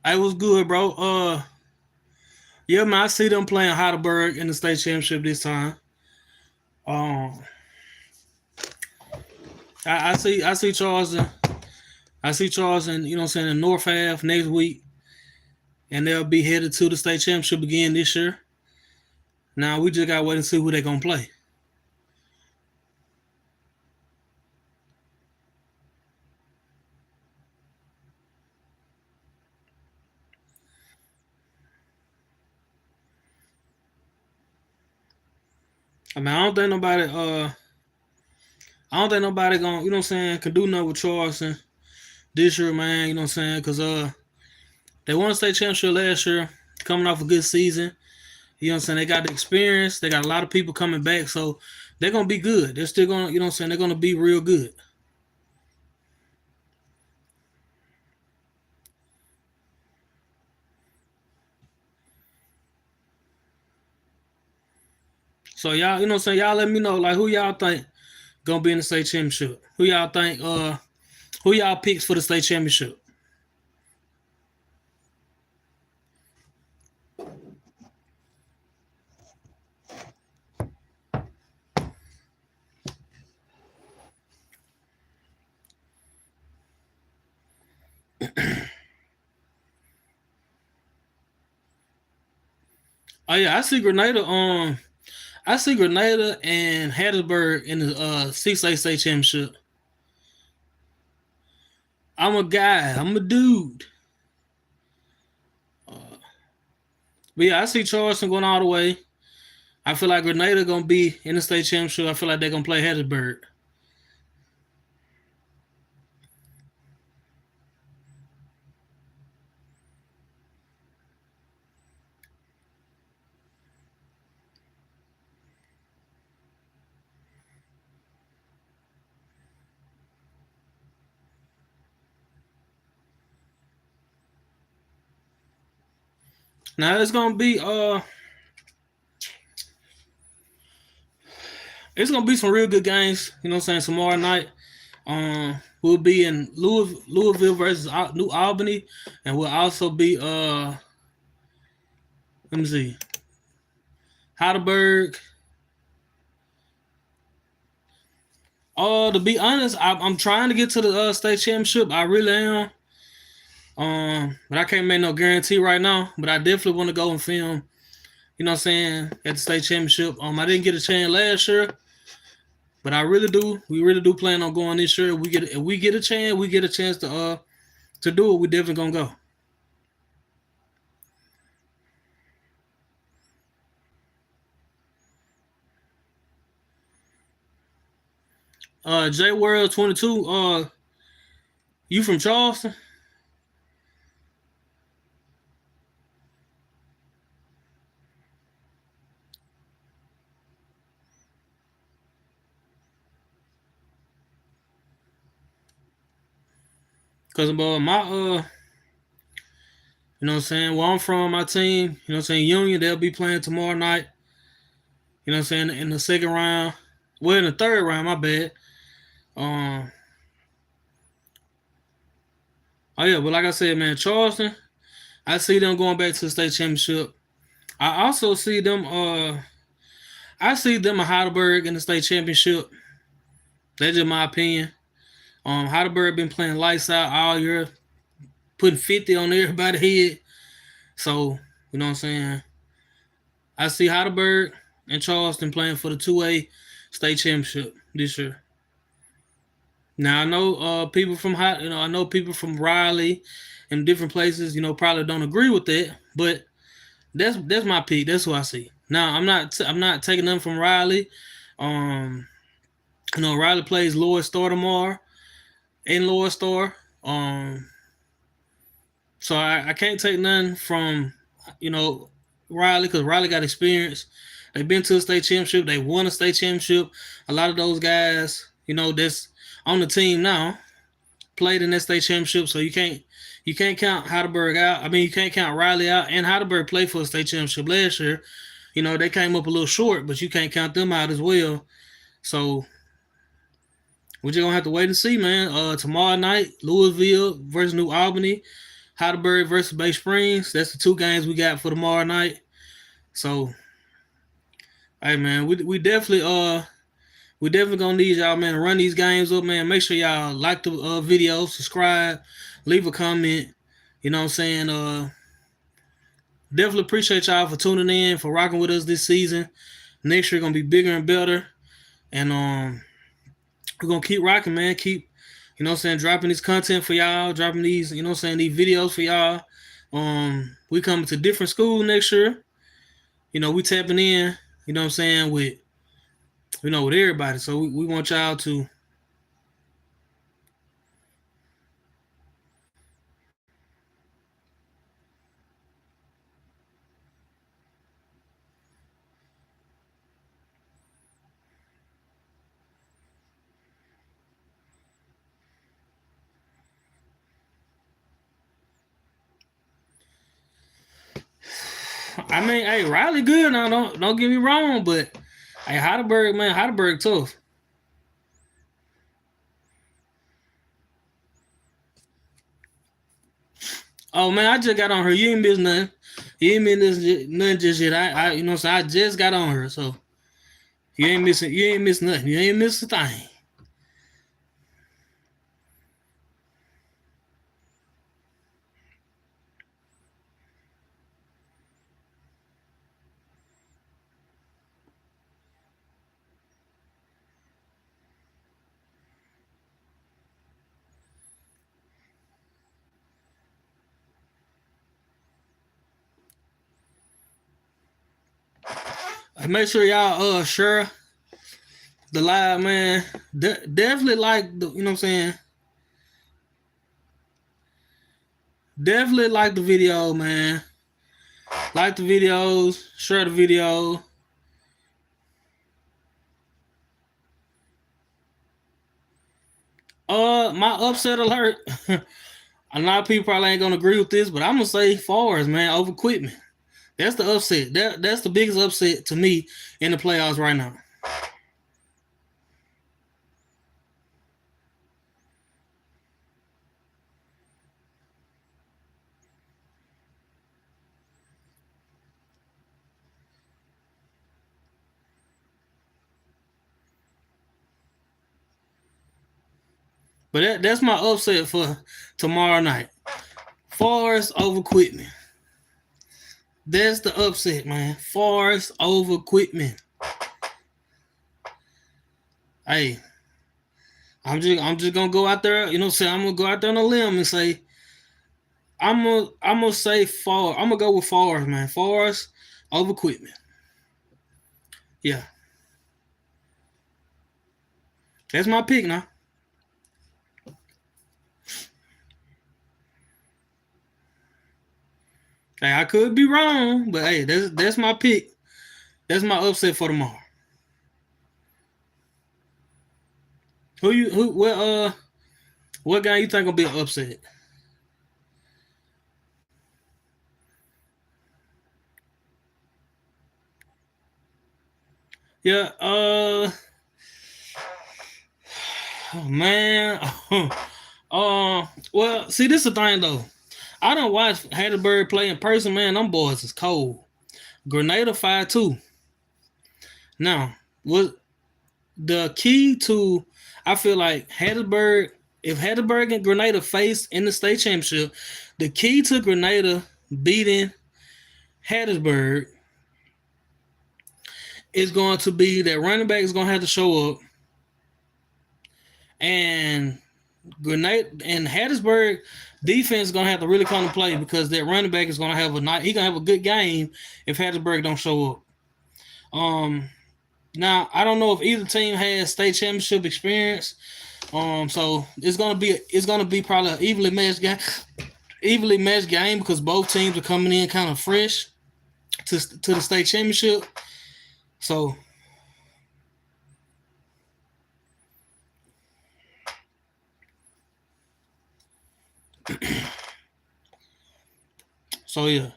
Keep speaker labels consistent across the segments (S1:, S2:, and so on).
S1: I was good, bro. Yeah, man, I see them playing Heidelberg in the state championship this time. Um, I see Charleston. I see Charleston. You know, what I'm saying in North Half next week, and they'll be headed to the state championship again this year. Now we just got to wait and see who they're gonna play. I mean, I don't think nobody gonna, you know, what I'm saying, can do nothing with Charleston this year, man. You know, what I'm saying, because they won a state championship last year, coming off a good season. You know what I'm saying? They got the experience. They got a lot of people coming back, so they're gonna be good. They're still gonna, you know what I'm saying? They're gonna be real good. So y'all, you know what I'm saying? Y'all let me know like who y'all think gonna be in the state championship. Who y'all picks for the state championship? Oh yeah, I see Grenada and Hattiesburg in the 6A state championship. I'm a guy. I'm a dude. But yeah, I see Charleston going all the way. I feel like Grenada gonna be in the state championship. I feel like they're gonna play Hattiesburg. Now it's gonna be some real good games. You know what I'm saying? Tomorrow night, we'll be in Louisville versus New Albany, and we'll also be let me see, Heidelberg. To be honest, I'm trying to get to the state championship. I really am. But I can't make no guarantee right now. But I definitely want to go and film. You know what I'm saying at the state championship. I didn't get a chance last year, but I really do. We really do plan on going this year. If we get a chance, we get a chance to do it. We definitely gonna go. J World 22. You from Charleston? Cause my you know what I'm saying, where I'm from, my team, you know what I'm saying, Union, they'll be playing tomorrow night. You know what I'm saying, in the second round. Well, in the third round, my bad. Um, oh yeah, but like I said, man, Charleston, I see them going back to the state championship. I also see them. I see them at Heidelberg in the state championship. That's just my opinion. Heidelberg been playing lights out all year, putting 50 on everybody's head. So you know what I'm saying. I see Heidelberg and Charleston playing for the 2A state championship this year. Now I know people from I know people from Raleigh and different places, probably don't agree with that, but that's my pick. That's who I see. Now I'm not taking them from Riley. Um, Riley plays Lower Star tomorrow in Lower Star. So I can't take none from you know Riley because Riley got experience. They've been to a state championship. They won a state championship. A lot of those guys, that's on the team now, played in that state championship. So you can't count Heidelberg out. I mean, you can't count Riley out. And Heidelberg played for a state championship last year. They came up a little short, but you can't count them out as well. So we're just gonna have to wait and see, man. Tomorrow night, Louisville versus New Albany. Heidelberg versus Bay Springs. That's the two games we got for tomorrow night. So, hey man, we definitely gonna need y'all, man, to run these games up, man. Make sure y'all like the video, subscribe, leave a comment. You know what I'm saying? Definitely appreciate y'all for tuning in, for rocking with us this season. Next year gonna be bigger and better. And we're gonna keep rocking, man. Keep, you know what I'm saying, dropping this content for y'all, dropping these, you know what I'm saying, these videos for y'all. We coming to different schools next year. You know, we tapping in, you know what I'm saying, with with everybody. So we want y'all to I mean, hey, Riley good now, don't get me wrong, but hey, Heidelberg, man, Heidelberg tough. Oh man, I just got on her. You ain't missed nothing. You ain't missed nothing just yet. You know what I'm saying? I just got on her, so you ain't missing nothing. You ain't missed a thing. Make sure y'all share the live, man. Definitely like the, you know what I'm saying? Definitely like the video, man. Like the videos, share the video. My upset alert. A lot of people probably ain't gonna agree with this, but I'm gonna say Forrest, man, over Quitman. That's the upset. That's the biggest upset to me in the playoffs right now. But that's my upset for tomorrow night. Forrest over Quitman. That's the upset, man. Forrest over Quitman. Hey, I'm just gonna go out there, you know what I'm saying? I'm gonna go out there on a limb and say I'm gonna say Forrest. I'm gonna go with Forrest, man. Forrest over Quitman. Yeah. That's my pick now. Hey, I could be wrong, but hey, that's my pick. That's my upset for tomorrow. What guy you think gonna be an upset? Yeah, oh, man. Well, see, this is the thing though. I don't watch Hattiesburg play in person, man. Them boys is cold. Grenada 5-2. Now, what the key to? I feel like Hattiesburg. If Hattiesburg and Grenada face in the state championship, the key to Grenada beating Hattiesburg is going to be that running back is going to have to show up, and Grenada and Hattiesburg defense is going to have to really come to play because that running back is going to have he going to have a good game if Hattiesburg don't show up. Now I don't know if either team has state championship experience. So it's gonna be probably an evenly matched game because both teams are coming in kind of fresh to the state championship. So so yeah.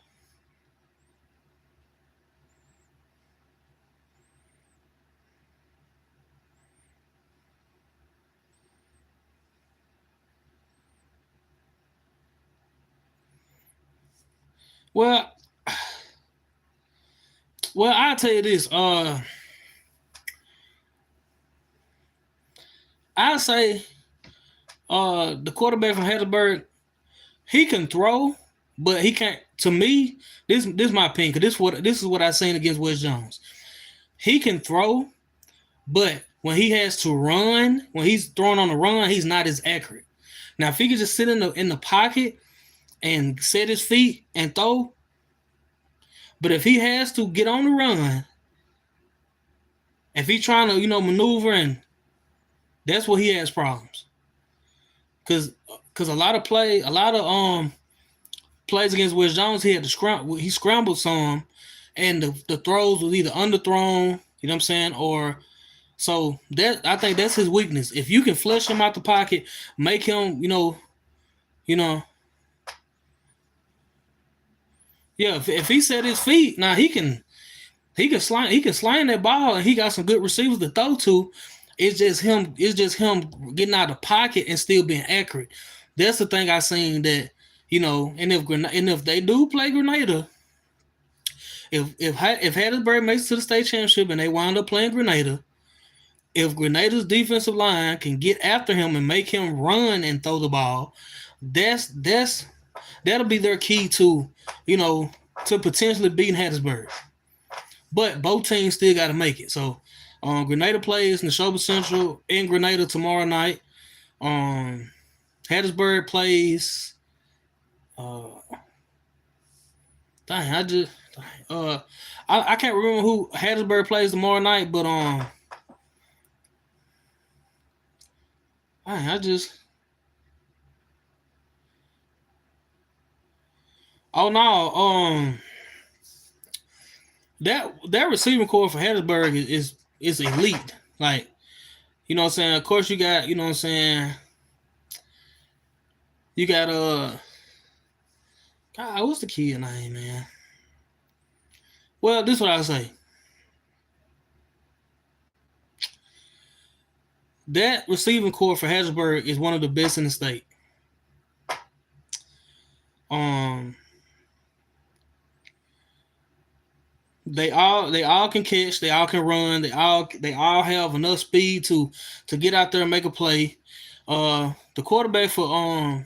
S1: Well, I'll tell you this. I say the quarterback from Hattiesburg, he can throw, but he can't. To me, this is my opinion. Cause this is what I seen against West Jones. He can throw, but when he has to run, when he's throwing on the run, he's not as accurate. Now, if he could just sit in the pocket and set his feet and throw, but if he has to get on the run, if he's trying to maneuver, and that's where he has problems. Cause a lot of plays against West Jones, he had to he scrambled some, and the throws was either underthrown, you know what I'm saying, or so that I think that's his weakness. If you can flush him out the pocket, make him, yeah. If he set his feet, now he can slam that ball, and he got some good receivers to throw to. It's just him getting out of the pocket and still being accurate. That's the thing I seen that, and if they do play Grenada, if Hattiesburg makes it to the state championship and they wind up playing Grenada, if Grenada's defensive line can get after him and make him run and throw the ball, that'll be their key to potentially beating Hattiesburg. But both teams still got to make it. So Grenada plays Neshoba Central in Grenada tomorrow night. Hattiesburg plays. I can't remember who Hattiesburg plays tomorrow night, but oh no, that receiving core for Hattiesburg is elite. Like, you know what I'm saying? Of course you got, you know what I'm saying? You got God, what's the kid name, man? Well, this is what I say. That receiving core for Hattiesburg is one of the best in the state. They all can catch, they all can run, they all have enough speed to get out there and make a play. The quarterback for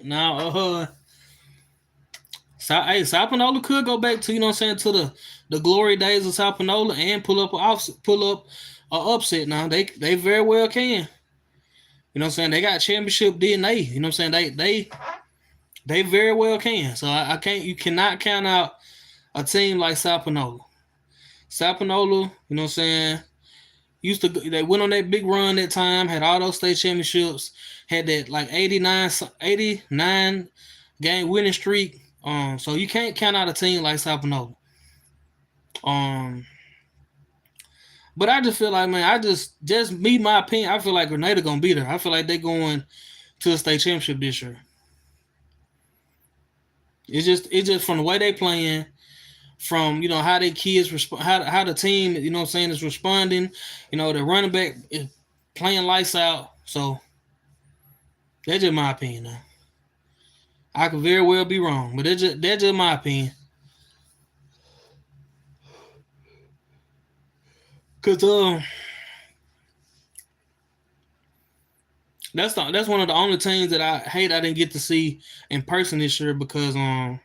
S1: now South Panola could go back to, you know what I'm saying, to the glory days of South Panola and pull up an upset. Now they very well can. You know what I'm saying? They got championship DNA. You know what I'm saying? They very well can. So you cannot count out a team like South Panola. South Panola, you know what I'm saying, they went on that big run that time, had all those state championships, had that like 89 game winning streak. So you can't count out a team like South Panola. But I just feel like, man, just me, my opinion, I feel like Grenada gonna beat her. I feel like they going to the state championship this year. It's just from the way they playing, from how they kids how the team, you know what I'm saying, is responding. The running back is playing lights out. So that's just my opinion. Now, I could very well be wrong, but that's just my opinion. Cause that's one of the only teams that I hate I didn't get to see in person this year, because they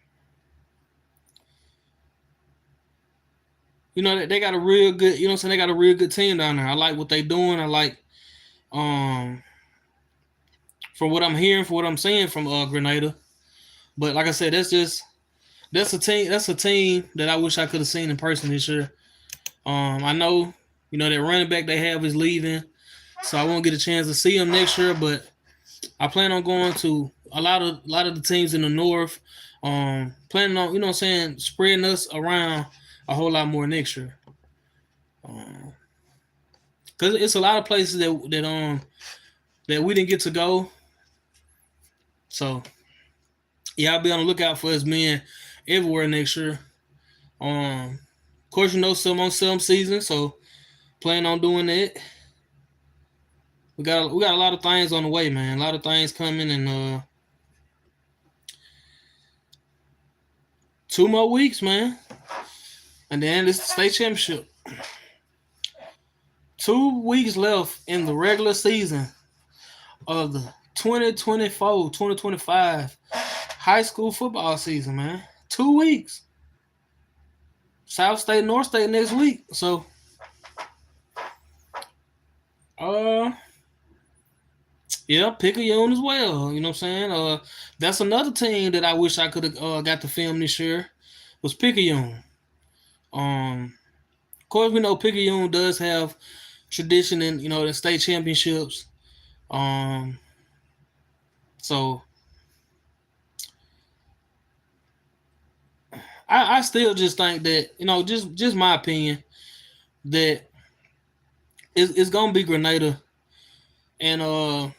S1: got a real good, you know what I'm saying, they got a real good team down there. I like what they doing. I like from what I'm hearing, from what I'm seeing from Grenada. But like I said, that's a team that I wish I could have seen in person this year. I know, that running back they have is leaving, so I won't get a chance to see him next year. But I plan on going to a lot of the teams in the north. Planning on, what I'm saying, spreading us around a whole lot more next year. Because it's a lot of places that we didn't get to go. So yeah, I'll be on the lookout for us men everywhere next year. Of course, some on some season, so Plan on doing that. We got a lot of things on the way, man. A lot of things coming, and 2 more weeks, man, and then it's the state championship. 2 weeks left in the regular season of the 2024-2025 high school football season, man. 2 weeks. South State, North State next week. So, uh, yeah, Picayune as well. You know what I'm saying? That's another team that I wish I could have got to film this year. Was Picayune. Of course, we know Picayune does have tradition in the state championships. Um, so I still just think that just my opinion that it's gonna be Grenada and and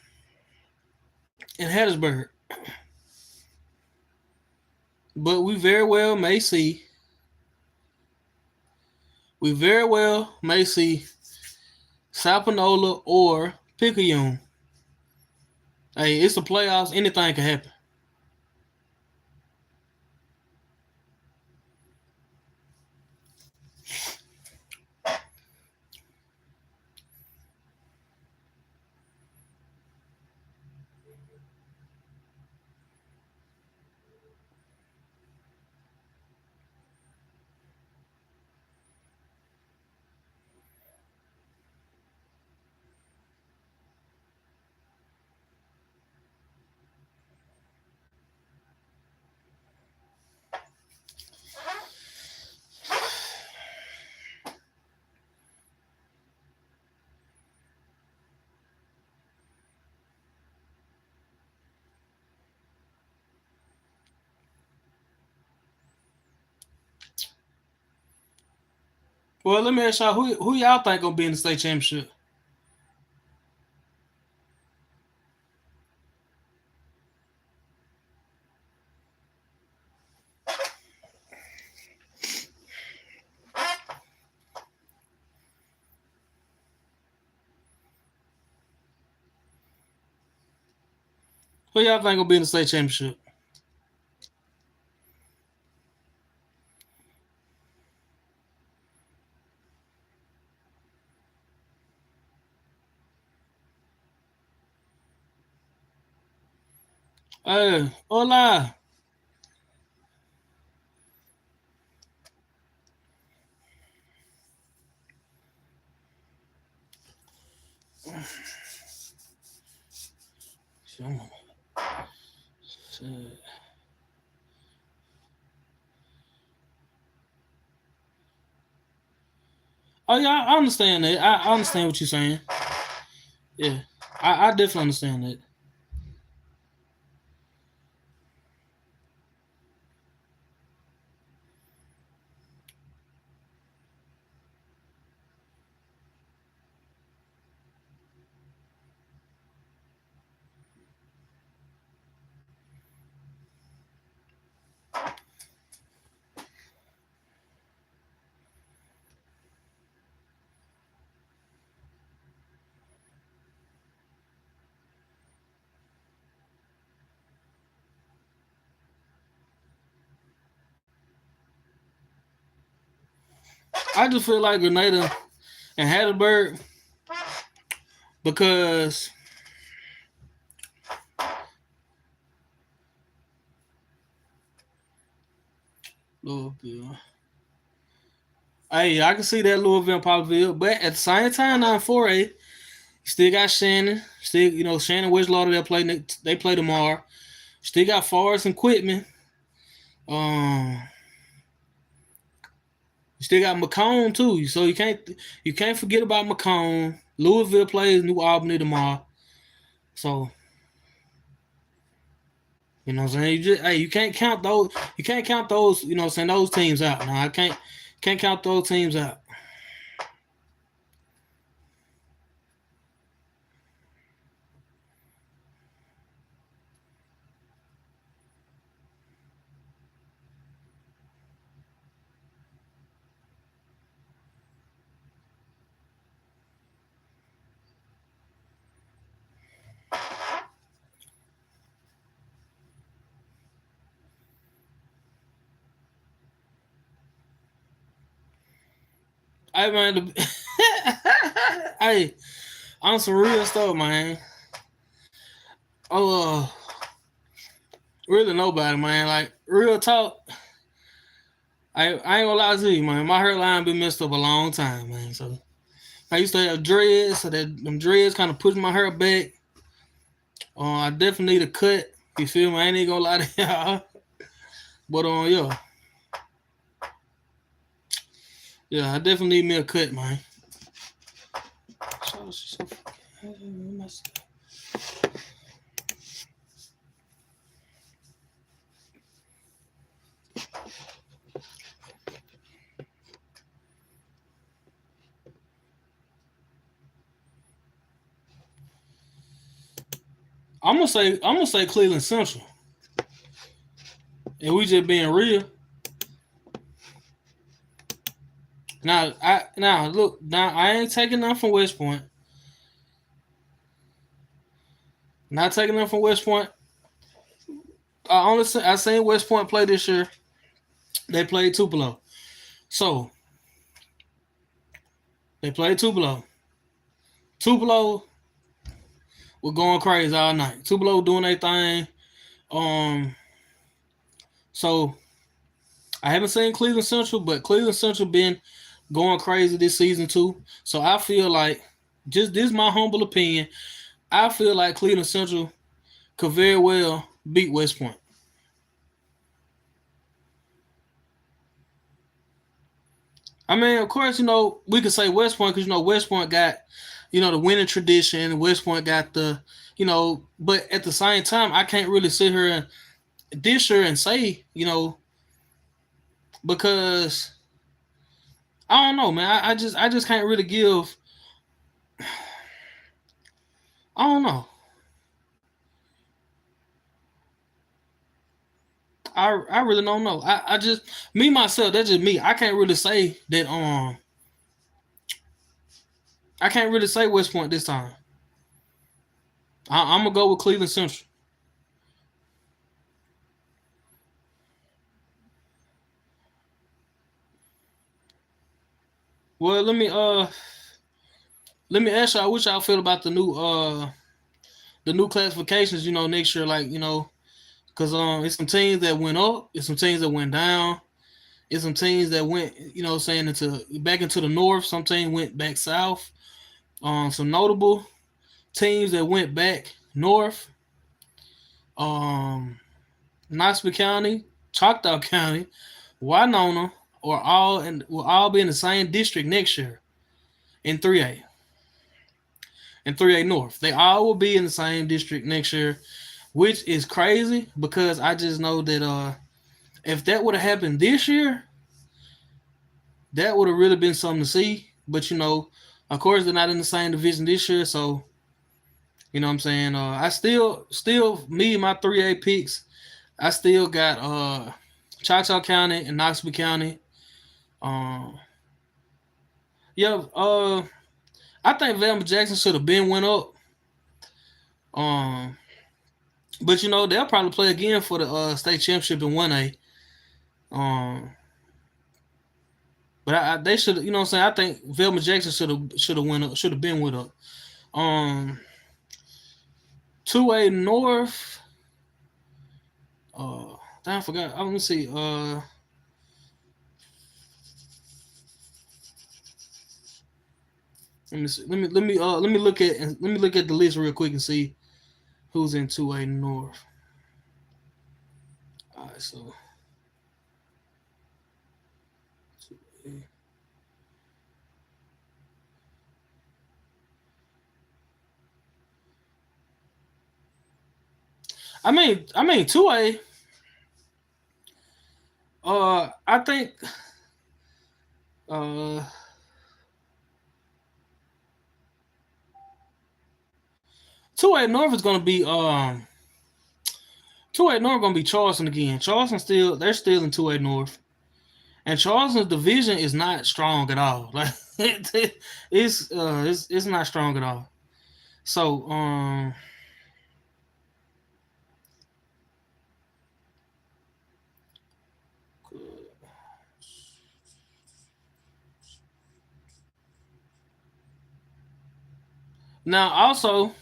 S1: Hattiesburg, but we very well may see Sapanola or Picayune. Hey, it's the playoffs. Anything can happen. Well, let me ask y'all who y'all think gonna be in the state championship? Who y'all think gonna be in the state championship? Hey, hola. Oh yeah, I understand that. I understand what you're saying. Yeah, I definitely understand that. I just feel like Grenada and Hattiesburg because Louisville. Hey, I can see that Louisville and Poplarville, but at the same time, now 4A, you still got Shannon. Still, Shannon Wishlaughter. They play tomorrow. Still got Forest and Quitman. Um, you still got Macomb too. So you can't forget about Macomb. Louisville plays New Albany tomorrow. So what I'm saying, you can't count those. You can't count those. Those teams out. No, I can't count those teams out. I man, hey, on some real stuff, man. Oh, really nobody, man. Like real talk. I ain't gonna lie to you, man. My hairline been messed up a long time, man. So I used to have dreads, so that them dreads kind of pushed my hair back. I definitely need a cut. You feel me? I ain't even gonna lie to y'all. But yeah, yeah, I definitely need me a cut, man. I'm gonna say Cleveland Central, and we just being real. Now look now I ain't taking nothing from West Point. Not taking nothing from West Point. I seen West Point play this year. They played Tupelo, so they played Tupelo. Tupelo was going crazy all night. Tupelo doing their thing. Um, so I haven't seen Cleveland Central, but Cleveland Central been going crazy this season too. So I feel like, just this is my humble opinion. I feel like Cleveland Central could very well beat West Point. I mean, of course, we could say West Point because West Point got the winning tradition. West Point got but at the same time, I can't really sit here and dish her and say because I don't know, man. I just can't really give. I don't know. I really don't know. I just me myself. That's just me. I can't really say that. I can't really say West Point this time. I'm gonna go with Cleveland Central. Well, let me ask y'all what y'all feel about the new classifications. Next year, like because it's some teams that went up, it's some teams that went down, it's some teams that went saying into back into the north. Some teams went back south. Some notable teams that went back north. Um, Knoxville County, Choctaw County, Winona, will all be in the same district next year in 3A. In 3A North. They all will be in the same district next year, which is crazy because I just know that if that would have happened this year, that would have really been something to see. But of course they're not in the same division this year, so what I'm saying. I still me and my 3A picks. I still got Choctaw County and Knoxville County. Um, yeah, I think Velma Jackson should have been went up. Um, but they'll probably play again for the state championship in 1A. Um, but they should, what I'm saying. I think Velma Jackson should have went up, should have been went up. 2A North. I forgot. Let me see. Let me see. Let me look at the list real quick and see who's in 2A North. All right, so 2A. I mean 2A. I think uh 2A North is gonna be 2A North gonna be Charleston again. Charleston they're still in 2A North. And Charleston's division is not strong at all. Like it's not strong at all. So Now also,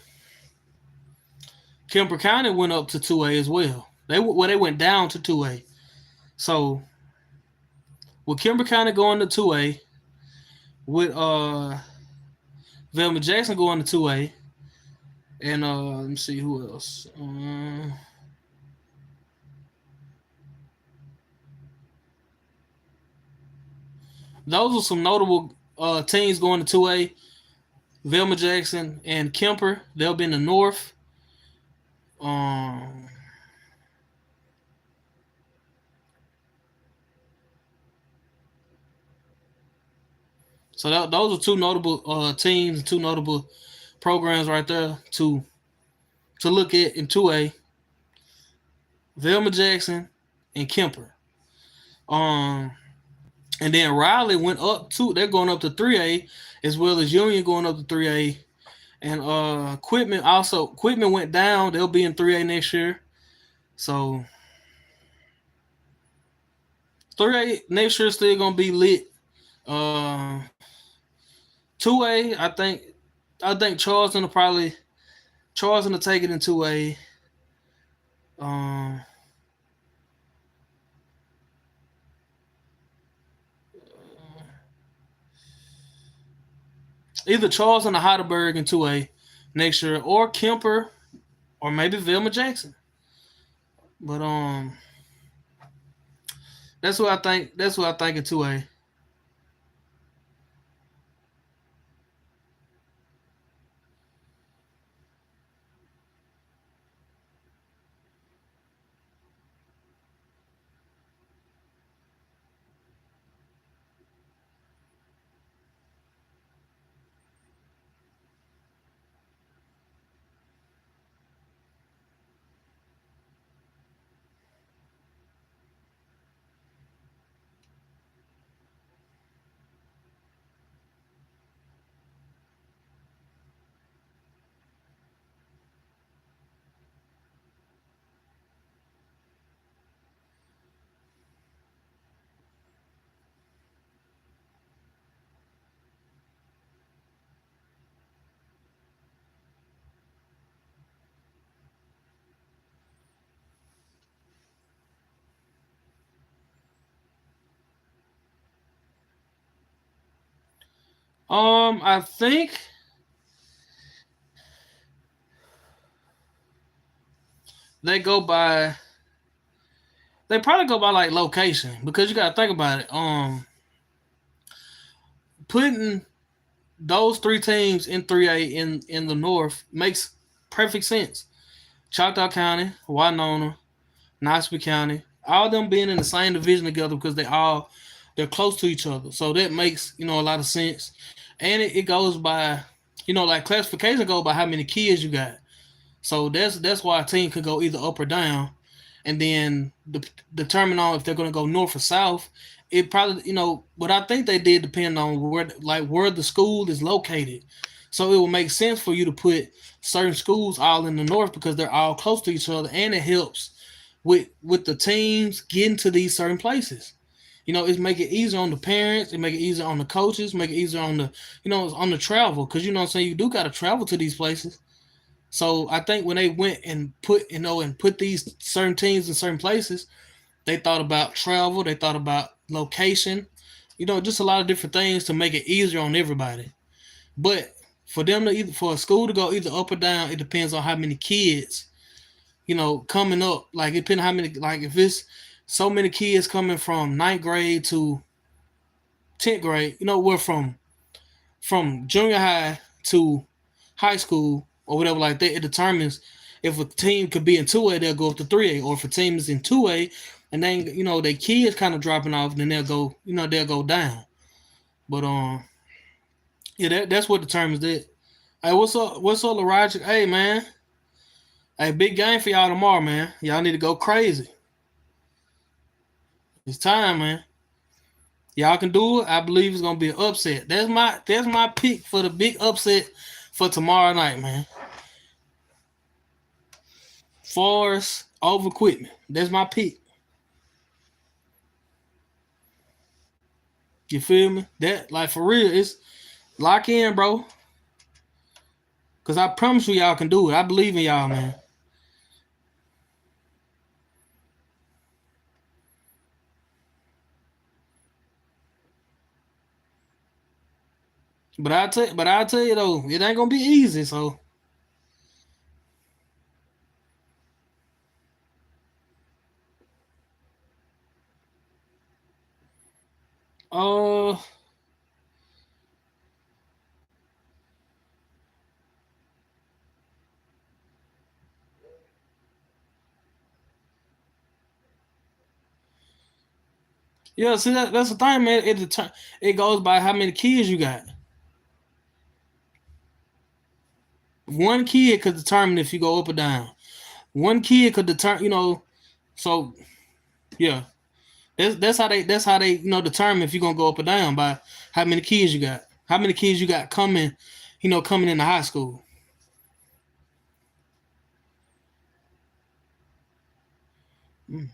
S1: Kemper County went up to 2A as well. They went down to 2A. So with Kemper County going to 2A, with Velma Jackson going to 2A, and let me see who else. Those are some notable teams going to 2A. Velma Jackson and Kemper, they'll be in the North. Um, so those are two notable teams, two notable programs right there to look at in 2A. Velma Jackson and Kemper. Um, and then Riley went up to, they're going up to 3A, as well as Union going up to 3A. And Quitman went down. They'll be in 3A next year. So 3A next year is still gonna be lit. Uh, 2A, I think Charleston will take it in 2A. Um, Either Charleston or Heidelberg in 2A next year, or Kemper, or maybe Velma Jackson. But that's what I think. That's what I think in 2A. I think they go by. They probably go by like location, because you gotta think about it. Putting those three teams in 3A in the North makes perfect sense. Choctaw County, Winona, Nosby County, all them being in the same division together, because they're close to each other. So that makes a lot of sense. And it goes by, like classification goes by how many kids you got. So that's why a team could go either up or down, and then determine on if they're going to go north or south. It probably, what I think they did depend on where the school is located. So it will make sense for you to put certain schools all in the north, because they're all close to each other, and it helps with the teams getting to these certain places. It's make it easier on the parents, it make it easier on the coaches, make it easier on the on the travel, because what I'm saying, you do got to travel to these places. So I think when they went and put these certain teams in certain places, they thought about travel, they thought about location, just a lot of different things to make it easier on everybody. But for a school to go either up or down, it depends on how many kids, coming up. Like it depends on how many, like if it's so many kids coming from ninth grade to 10th grade, we're from junior high to high school or whatever like that. It determines if a team could be in 2A, they'll go up to 3A, or if a team is in 2A and then their kids kind of dropping off, then they'll go down. But yeah, that's what determines that. Hey, what's up? What's up, Logic? Hey, man. Hey, big game for y'all tomorrow, man. Y'all need to go crazy. It's time, man. Y'all can do it. I believe it's gonna be an upset. That's my pick for the big upset for tomorrow night, man. Forest over Quitman. That's my pick. You feel me? That, like, for real, it's lock in, bro. Cause I promise you, y'all can do it. I believe in y'all, man. I'll tell you though, it ain't gonna be easy. So, uh, yeah. See that's the thing, man. It goes by how many kids you got. One kid could determine if you go up or down. One kid could determine, So yeah, that's how they determine if you're gonna go up or down by how many kids you got. How many kids you got coming, coming into high school. Mm.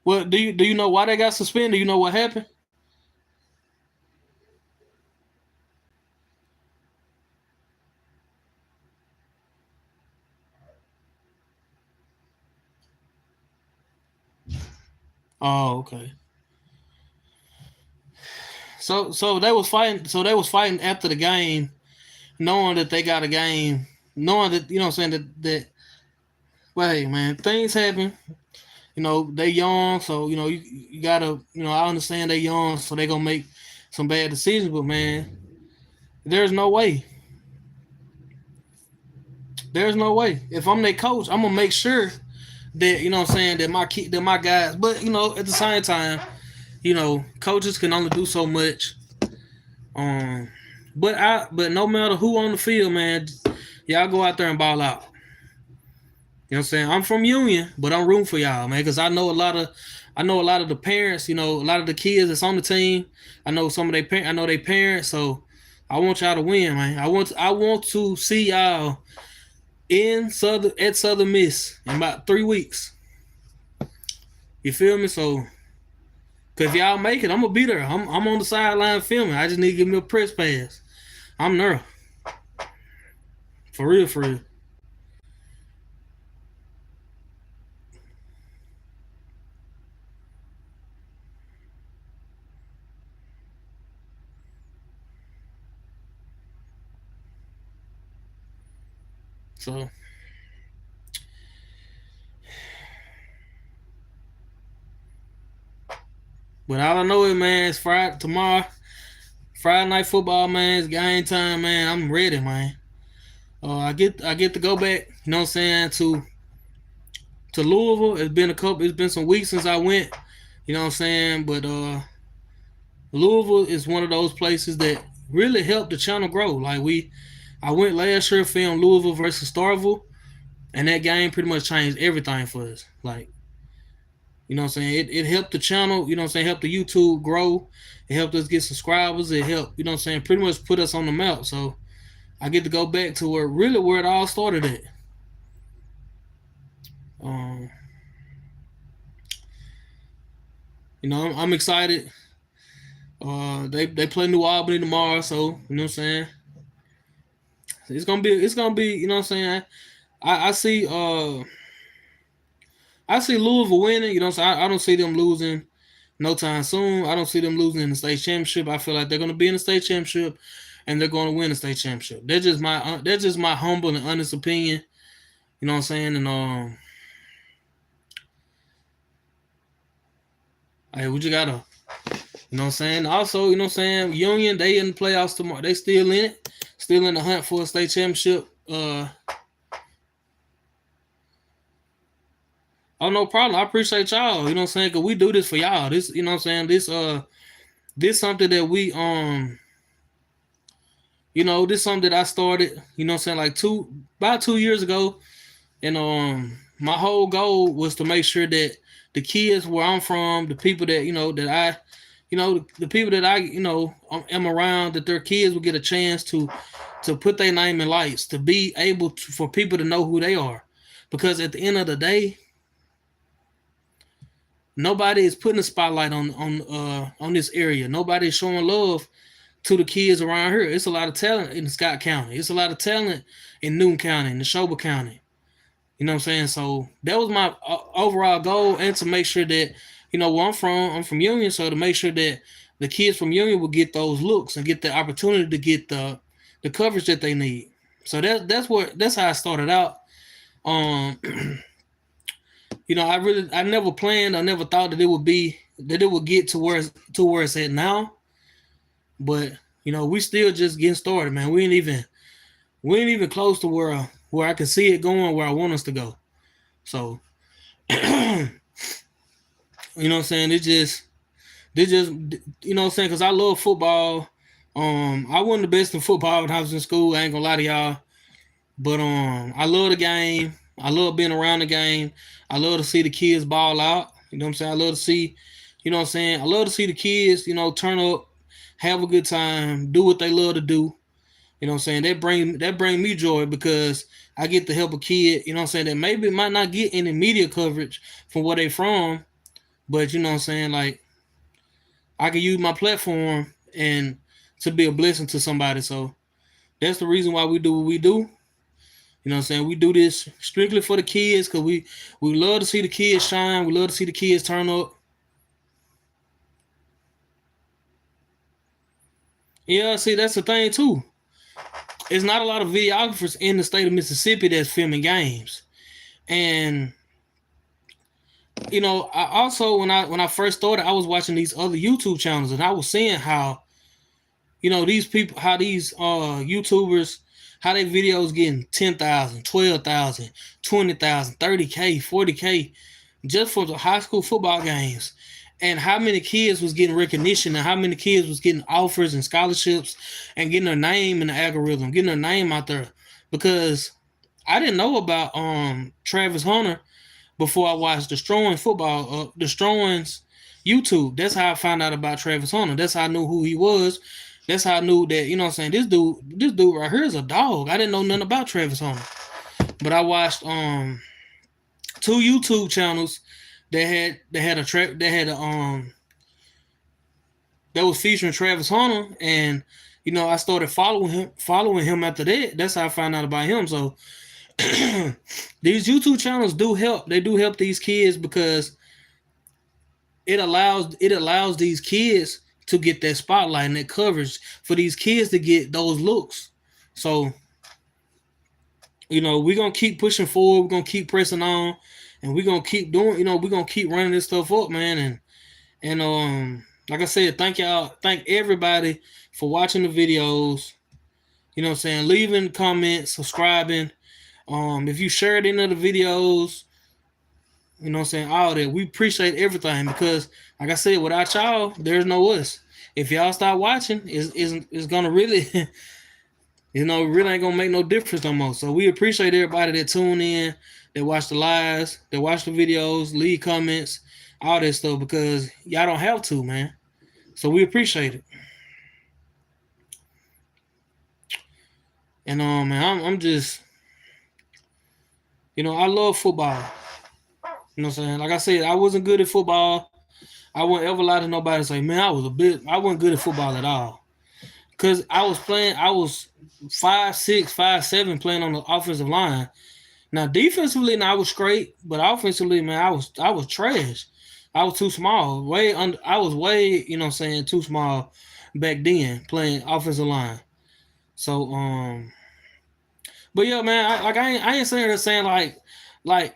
S1: Well, do you know why they got suspended? Do you know what happened? Oh, okay. So they was fighting. So they was fighting after the game, knowing that they got a game, knowing that what I'm saying that. Well, hey man, things happen. They young, so you gotta. I understand they young, so they gonna make some bad decisions. But man, there's no way. There's no way. If I'm their coach, I'm gonna make sure that what I'm saying that my guys. But at the same time, coaches can only do so much. Um, but no matter who on the field, man, y'all go out there and ball out. You know what I'm saying? I'm from Union, but I'm rooting for y'all, man, because I know a lot of the parents, a lot of the kids that's on the team. I know some of I know their parents, so I want y'all to win, man. I want to see y'all Southern Miss in about 3 weeks. You feel me? So, cause if y'all make it, I'm gonna be there. I'm on the sideline filming. I just need to give me a press pass. I'm there, for real, for real. So, but all I know is, man, it's Friday tomorrow. Friday night football, man. It's game time, man. I'm ready, man. I get to go back. You know what I'm saying, to Louisville. It's been some weeks since I went. You know what I'm saying, but Louisville is one of those places that really helped the channel grow. I went last year, filmed Louisville versus Starville, and that game pretty much changed everything for us. What I'm saying? It helped the channel, what I'm saying, helped the YouTube grow. It helped us get subscribers. It helped, what I'm saying, pretty much put us on the map. So I get to go back to where it all started at. Um, I'm excited. They play New Albany tomorrow, so you know what I'm saying. It's gonna be you know what I'm saying. I see I see Louisville winning. You know what I'm saying. I don't see them losing no time soon. I don't see them losing in the state championship. I feel like they're gonna be in the state championship, and they're gonna win the state championship. That's just my humble and honest opinion. You know what I'm saying. And hey, we just gotta what I'm saying? Also, what I'm saying? Union, they in the playoffs tomorrow. They still in it. Still in the hunt for a state championship. Oh, no problem. I appreciate y'all. You know what I'm saying? Cause we do this for y'all. This, you know what I'm saying? This something that this something that I started, you know what I'm saying, about 2 years ago. And my whole goal was to make sure that the kids where I'm from, the people that, the people that am around, that their kids will get a chance to put their name in lights, to be able to, for people to know who they are. Because at the end of the day, nobody is putting a spotlight on this area. Nobody is showing love to the kids around here. It's a lot of talent in Scott County. It's a lot of talent in Newton County, in Neshoba County. You know what I'm saying? So that was my overall goal, and to make sure that, where I'm from Union, so to make sure that the kids from Union will get those looks and get the opportunity to get the coverage that they need. So that's how I started out. Um, I never planned, I never thought that it would get to where it's at now. But we still just getting started, man. We ain't even close to where I can see it going, where I want us to go. So, what I'm saying? What I'm saying? Because I love football. I wasn't the best in football when I was in school. I ain't gonna lie to y'all. But I love the game. I love being around the game. I love to see the kids ball out. You know what I'm saying? I love to see, I love to see the kids, turn up, have a good time, do what they love to do. You know what I'm saying? That bring me joy because I get to help a kid, that maybe might not get any media coverage from where they from, but you know what I'm saying, like I can use my platform and to be a blessing to somebody. So that's the reason why we do what we do. You know what I'm saying? We do this strictly for the kids because we love to see the kids shine. We love to see the kids turn up. Yeah, see, that's the thing too. There's not a lot of videographers in the state of Mississippi that's filming games. And I also when I first started, I was watching these other YouTube channels and I was seeing how these people, how these YouTubers, how their videos getting 10,000, 12,000, 20,000, 30K, 40K just for the high school football games. And how many kids was getting recognition and how many kids was getting offers and scholarships and getting their name in the algorithm, getting their name out there. Because I didn't know about Travis Hunter before I watched Destroying Football, Destroying's YouTube. That's how I found out about Travis Hunter. That's how I knew who he was. That's how I knew that, what I'm saying, this dude right here is a dog. I didn't know nothing about Travis Hunter. But I watched two YouTube channels that was featuring Travis Hunter, and I started following him after that. That's how I found out about him. So these YouTube channels do help. They do help these kids because it allows these kids to get that spotlight and that coverage for these kids to get those looks. So we're gonna keep pushing forward. We're gonna keep pressing on, and we're gonna keep doing. We're gonna keep running this stuff up, man. And like I said, thank everybody for watching the videos. You know what I'm saying? Leaving comments, subscribing. If you shared any of the videos, you know what I'm saying, all that. We appreciate everything because, like I said, without y'all, there's no us. If y'all start watching, it's gonna really, really ain't gonna make no difference no more. So we appreciate everybody that tune in, that watch the lives, that watch the videos, leave comments, all that stuff because y'all don't have to, man. So we appreciate it. And man, I'm just, I love football. You know what I'm saying? Like I said, I wasn't good at football. I wouldn't ever lie to nobody and say, man, I wasn't good at football at all. Because I was 5'6", 5'7", playing on the offensive line. Now defensively, I was great, but offensively, man, I was trash. I was too small. I was way, too small back then playing offensive line. So but yeah, man, I ain't saying that saying like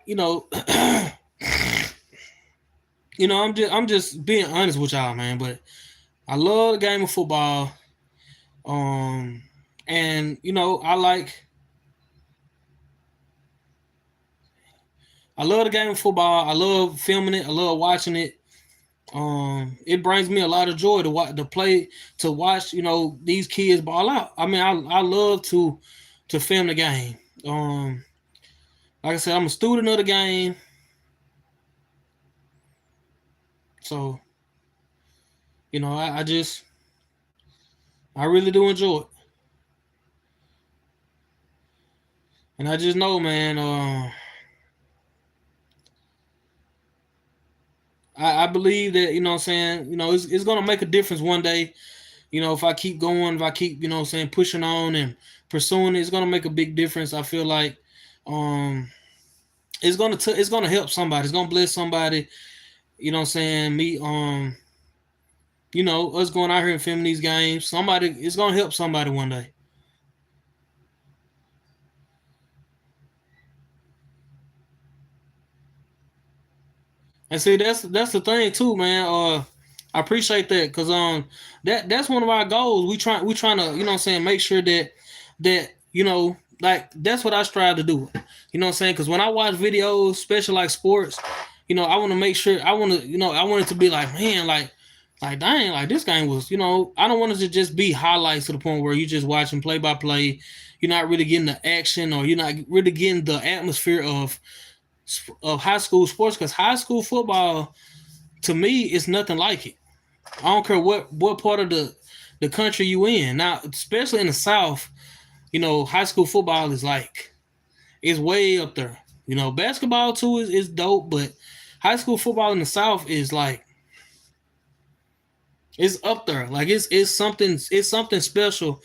S1: I'm just being honest with y'all, man. But I love the game of football. And I love the game of football. I love filming it. I love watching it. It brings me a lot of joy to watch these kids ball out. I mean, I love to film the game. Like I said, I'm a student of the game. So, I really do enjoy it. And I just know, man, I believe that, what I'm saying, it's gonna make a difference one day. If I keep going, if I keep, what I'm saying, pushing on and pursuing it, it's gonna make a big difference. I feel like um it's gonna help somebody. It's gonna bless somebody. What I'm saying? Me, us going out here and filming these games. Somebody, it's gonna help somebody one day. And see, that's the thing too, man. I appreciate that because that's one of our goals. We trying to, what I'm saying, make sure that like that's what I strive to do. What I'm saying? Because when I watch videos, especially like sports, I want to make sure I want to, I want it to be like, man, like dang, like this game was, I don't want it to just be highlights to the point where you just watching play by play. You're not really getting the action, or you're not really getting the atmosphere of high school sports, because high school football to me is nothing like it. I don't care what part of the country you in. Now, especially in the South, high school football is like it's way up there. Basketball too is dope, but high school football in the South is like it's up there. Like it's something special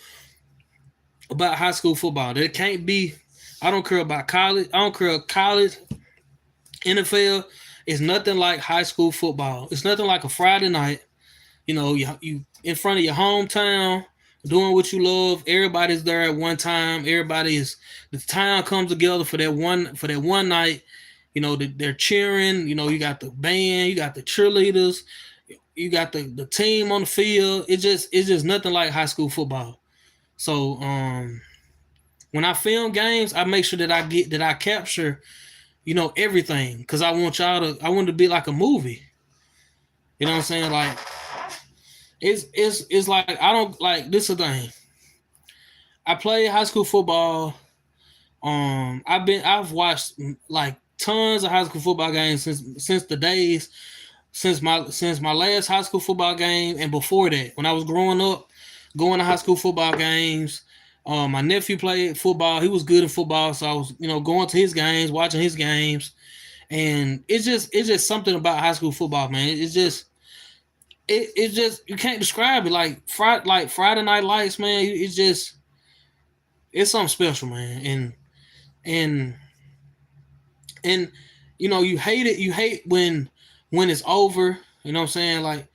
S1: about high school football. There can't be. I don't care about college. I don't care college, NFL. It's nothing like high school football. It's nothing like a Friday night. You in front of your hometown, doing what you love. Everybody's there at one time. The town comes together for that one night. They're cheering. You got the band, you got the cheerleaders, you got the team on the field. It's just nothing like high school football. So when I film games, I make sure that I capture everything, because I want to be like a movie. You know what I'm saying? Like it's like I don't like this is the thing. I play high school football. I've watched like tons of high school football games since the days since my last high school football game, and before that, when I was growing up, going to high school football games. My nephew played football. He was good in football, so I was going to his games, watching his games, and it's just something about high school football, man. It's just you can't describe it. Friday Night Lights, man. It's something special, man. And and you hate it. You hate when it's over. You know what I'm saying? Like,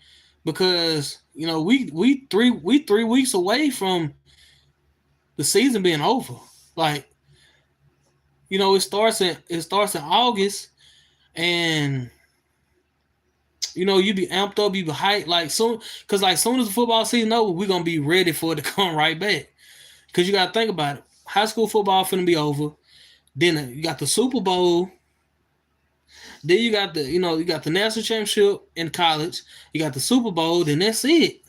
S1: because we 3 weeks away from the season being over. Like, it starts in August, and you be amped up, you be hyped, like soon, because like soon as the football season over, we're gonna be ready for it to come right back. Because you gotta think about it, high school football finna be over. Then you got the Super Bowl. Then you got the national championship in college. You got the Super Bowl. Then that's it.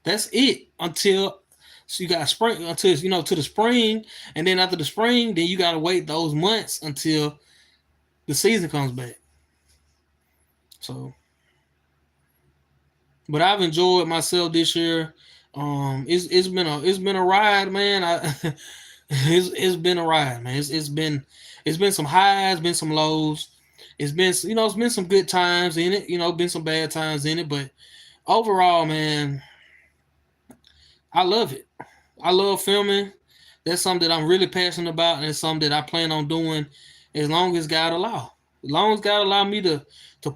S1: That's it until so you got spring until to the spring, and then after the spring, then you gotta wait those months until the season comes back. So, but I've enjoyed myself this year. It's been a ride, man. It's been a ride, man. It's been some highs, been some lows. It's been some good times in it. Been some bad times in it, but overall, man, I love it. I love filming. That's something that I'm really passionate about, and it's something that I plan on doing as long as God allow. As long as God allow me to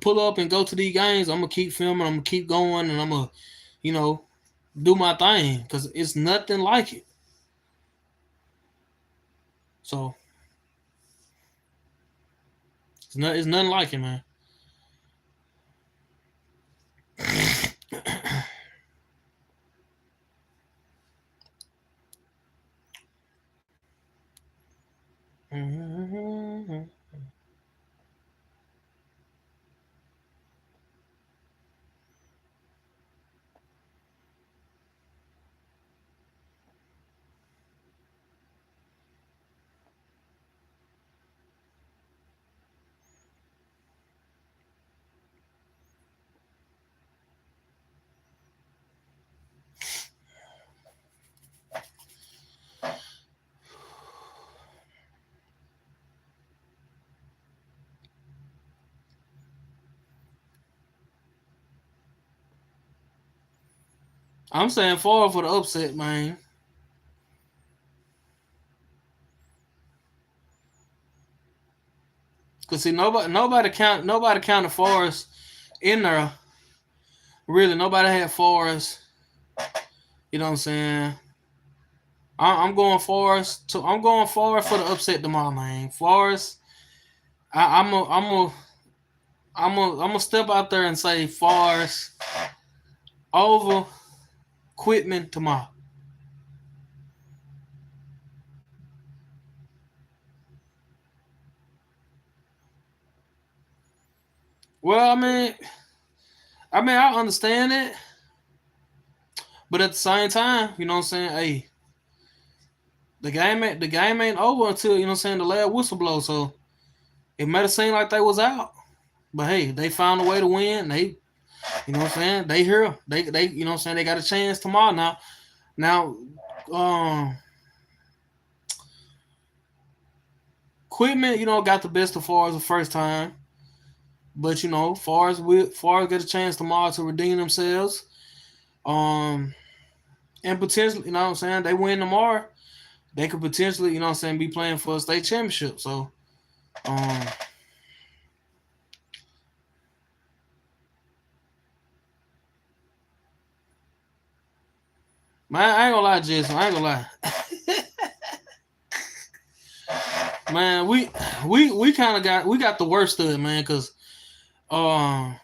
S1: pull up and go to these games, I'm gonna keep filming. I'm gonna keep going, and I'm gonna, you know, do my thing, because it's nothing like it. So it's nothing like it, man. I'm saying Forest for the upset, man. Cause see, nobody counted Forest in there. Really, nobody had Forest. You know what I'm saying? I'm going Forest. I'm going Forest for the upset tomorrow, man. Forest. I'm a step out there and say Forest over Quitman tomorrow. Well, I understand it, but at the same time, you know what I'm saying? Hey, the game ain't over until you know what I'm saying the last whistle blow. So it might have seemed like they was out, but hey, they found a way to win. They, you know what I'm saying? They here. They you know what I'm saying they got a chance tomorrow. Now, um, Quitman, got the best of Forrest the first time, but Forrest get a chance tomorrow to redeem themselves. Um, and potentially, you know what I'm saying, they win tomorrow, they could potentially, you know what I'm saying, be playing for a state championship. So, um, man, I ain't gonna lie, Jason. I ain't gonna lie. Man, we kind of got the worst of it, man, because um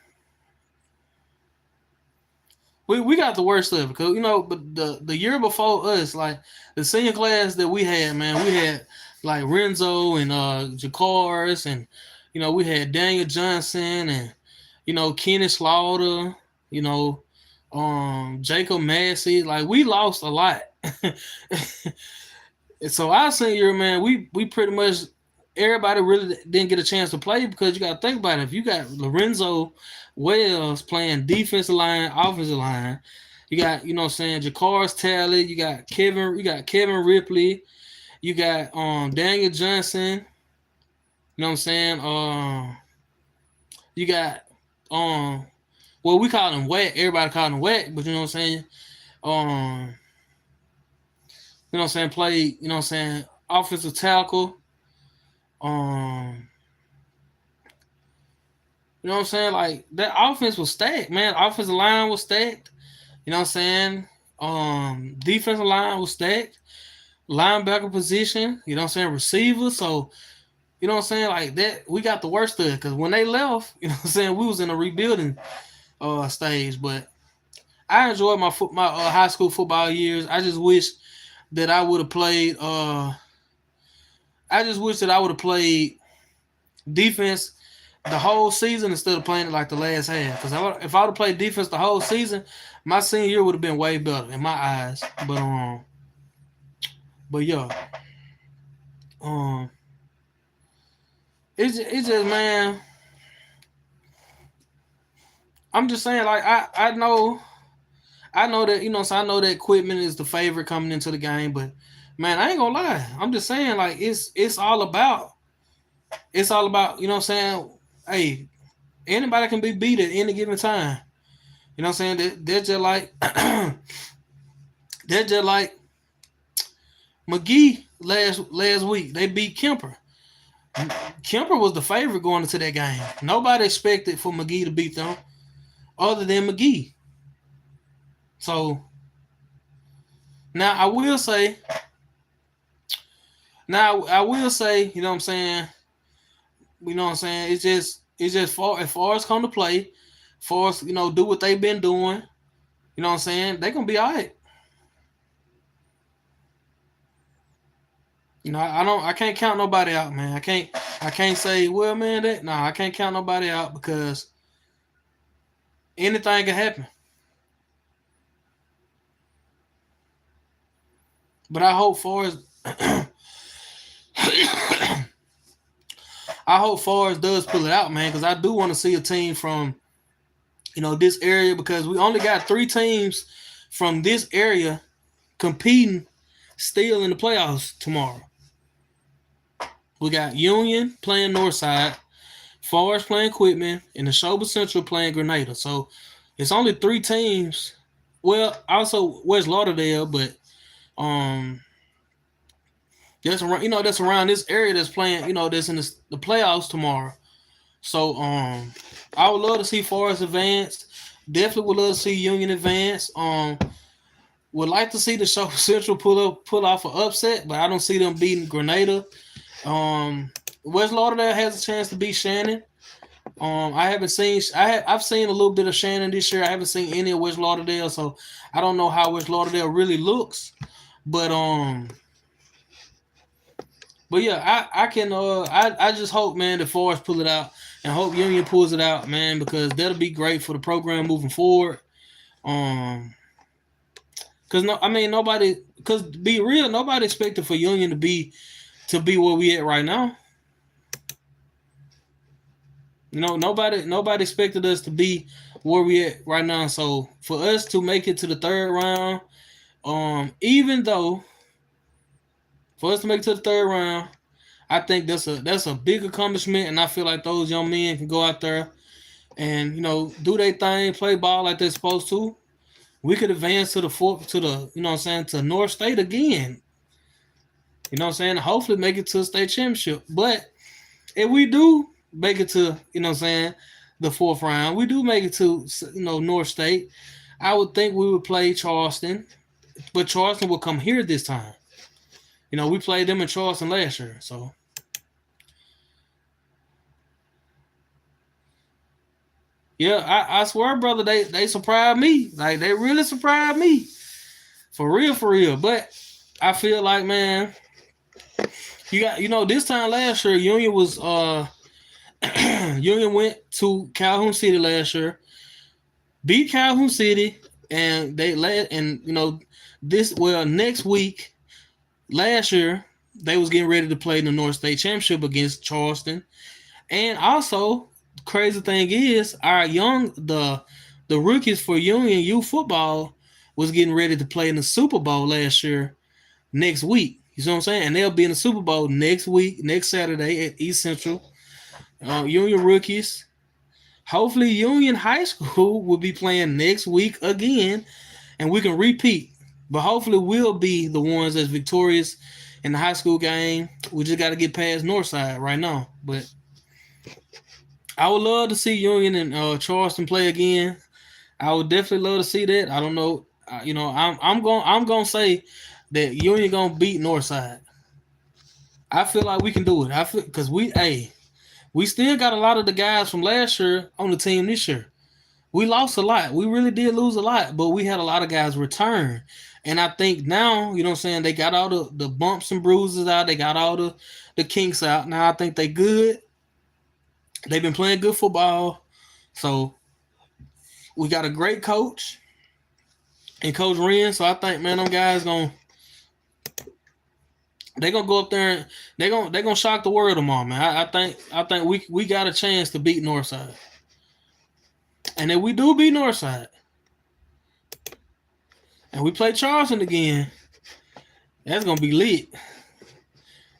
S1: we got the worst of it because but the year before us, like the senior class that we had, man, we had like Renzo and Jacars, and we had Daniel Johnson and Kenny Slaughter, you know, Jacob Massey. Like we lost a lot. And so our senior year, man, we pretty much everybody really didn't get a chance to play because you got to think about it. If you got Lorenzo Wells playing defensive line, offensive line, you got what I'm saying, Jakar's Talley, you got Kevin Ripley, you got Daniel Johnson, you know what I'm saying? You got well, we call him Wet. Everybody call him Wet, but you know what I'm saying? You know what I'm saying, played, you know what I'm saying, offensive tackle. Um, you know what I'm saying? Like that offense was stacked, man. Offensive line was stacked. You know what I'm saying? Defensive line was stacked. Linebacker position, you know what I'm saying? Receiver. So, you know what I'm saying? Like that, we got the worst of it because when they left, you know what I'm saying, we was in a rebuilding stage. But I enjoyed my high school football years. I just wish that I would have played. I just wish that I would have played defense the whole season instead of playing it like the last half. Because if I would have played defense the whole season, my senior year would have been way better in my eyes. But yeah, um, it's just, man. I'm just saying, like I know that so I know that Quitman is the favorite coming into the game, but man, I ain't gonna lie. I'm just saying, like it's all about you know what I'm saying. Hey, anybody can be beat at any given time. You know what I'm saying? They're just like they're just like McGee last week. They beat Kemper. Kemper was the favorite going into that game. Nobody expected for McGee to beat them other than McGee. So now I will say, you know what I'm saying? You know what I'm saying? It's just far as come to play, far as do what they've been doing. You know what I'm saying? They gonna be all right. I can't count nobody out, man. I can't say, well, man, I can't count nobody out because anything can happen. But I hope Forrest I hope Forrest does pull it out, man, because I do want to see a team from this area because we only got 3 teams from this area competing still in the playoffs tomorrow. We got Union playing Northside, Forest playing Quitman, and the Neshoba Central playing Grenada. So it's only 3 teams. well, also West Lauderdale, but um, that's around that's around this area that's playing. That's in the playoffs tomorrow. So I would love to see Forest advance. Definitely would love to see Union advance. Would like to see the Show Central pull off an upset, but I don't see them beating Grenada. Um, West Lauderdale has a chance to beat Shannon. I haven't seen. I've seen a little bit of Shannon this year. I haven't seen any of West Lauderdale, so I don't know how West Lauderdale really looks. But yeah, I can. I just hope, man, the Forest pull it out, and hope Union pulls it out, man, because that'll be great for the program moving forward. Um, Cause no, I mean nobody. Cause be real, nobody expected for Union to be where we at right now. Nobody expected us to be where we at right now. So for us to make it to the third round, even though for us to make it to the third round, I think that's a big accomplishment, and I feel like those young men can go out there and do their thing, play ball like they're supposed to. We could advance to the fourth, to the what I'm saying, to North State again. You know what I'm saying? Hopefully make it to a state championship. But if we do make it to, what I'm saying, the fourth round, we do make it to North State, I would think we would play Charleston, but Charleston will come here this time. We played them in Charleston last year, so yeah, I swear, brother, they surprised me. Like they really surprised me. For real, for real. But I feel like, man, you got this time last year, Union was Union went to Calhoun City last year, beat Calhoun City, and they led, and next week, last year, they was getting ready to play in the North State Championship against Charleston. And also, crazy thing is, the rookies for Union youth football was getting ready to play in the Super Bowl last year next week. You see what I'm saying? And they'll be in the Super Bowl next week, next Saturday at East Central. Union rookies. Hopefully, Union High School will be playing next week again, and we can repeat. But hopefully, we'll be the ones that's victorious in the high school game. We just got to get past Northside right now. But I would love to see Union and Charleston play again. I would definitely love to see that. I don't know. I'm gonna say that Union gonna beat Northside. I feel like we can do it. I feel because we still got a lot of the guys from last year on the team this year. We lost a lot. We really did lose a lot, but we had a lot of guys return. And I think now, what I'm saying, they got all the bumps and bruises out. They got all the kinks out. Now I think they good. They've been playing good football. So we got a great coach and Coach Wren. So I think, man, them guys they're gonna go up there and they're gonna shock the world tomorrow, man. I think we got a chance to beat Northside. And if we do beat Northside and we play Charleston again, that's gonna be lit.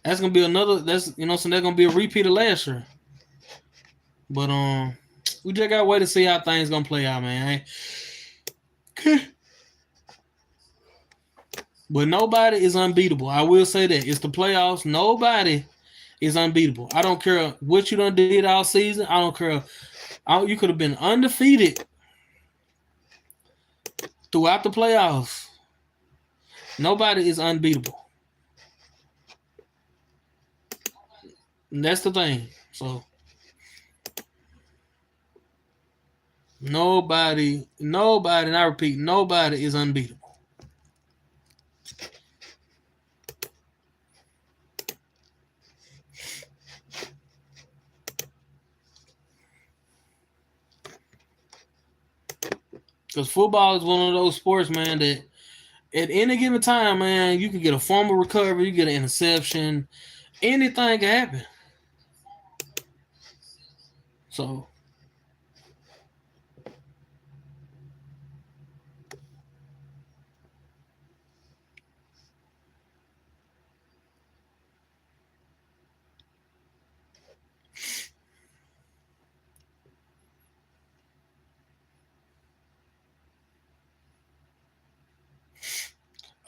S1: That's gonna be another. So that's gonna be a repeat of last year. But we just gotta wait to see how things gonna play out, man. But nobody is unbeatable. I will say that it's the playoffs. Nobody is unbeatable. I don't care what you done did all season. I don't care. You could have been undefeated throughout the playoffs. Nobody is unbeatable. And that's the thing. So nobody, and I repeat, nobody is unbeatable. Because football is one of those sports, man, that at any given time, man, you can get a fumble recovery, you get an interception, anything can happen. So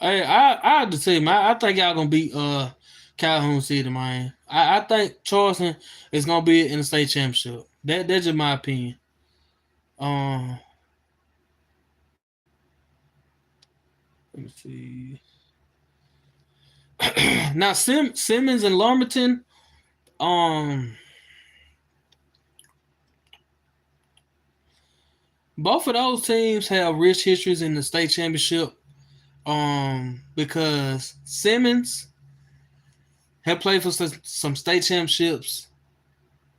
S1: Hey, I have to tell you, man, I think y'all gonna beat Calhoun City, man. I think Charleston is gonna be in the state championship. That's just my opinion. Um, let me see. Now Simmons and Lumberton, um, both of those teams have rich histories in the state championship. Because Simmons had played for some state championships.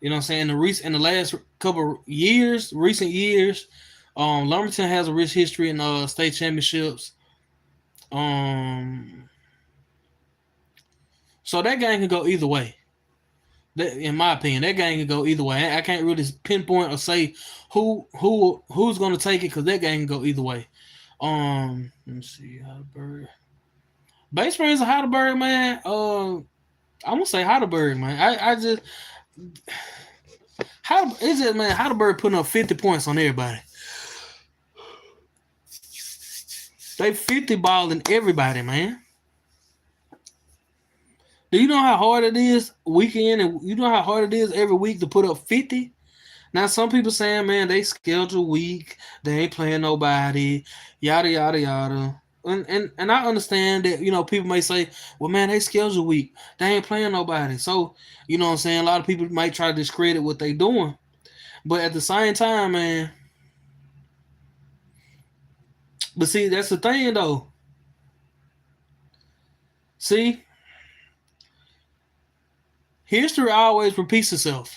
S1: You know what I'm saying? In the last couple years, recent years, Lumberton has a rich history in state championships. Um, so that game can go either way. In my opinion, that game can go either way. I can't really pinpoint or say who's going to take it because that game can go either way. Let me see. Heidelberg. Bay Springs or Heidelberg, man. I'm gonna say Heidelberg, man. I just how is it, man? Heidelberg putting up 50 points on everybody. They 50 balling everybody, man. Do you know how hard it is week in and you know how hard it is every week to put up 50? Now some people saying, man, they schedule weak, they ain't playing nobody, yada yada yada. And I understand that, people may say, well, man, they schedule weak. They ain't playing nobody. So, you know what I'm saying? A lot of people might try to discredit what they doing. But at the same time, man, but see, that's the thing though. See, history always repeats itself.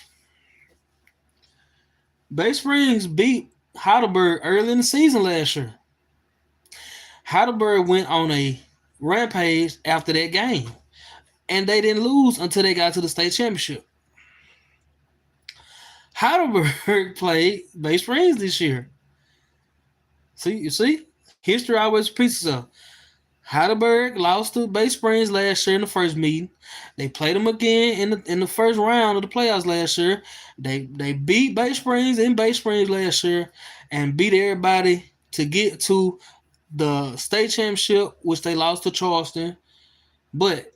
S1: Bay Springs beat Heidelberg early in the season last year. Heidelberg went on a rampage after that game, and they didn't lose until they got to the state championship. Heidelberg played Bay Springs this year. See, history always repeats itself. Heidelberg lost to Bay Springs last year in the first meeting. They played them again in the first round of the playoffs last year. They beat Bay Springs in Bay Springs last year and beat everybody to get to the state championship, which they lost to Charleston. But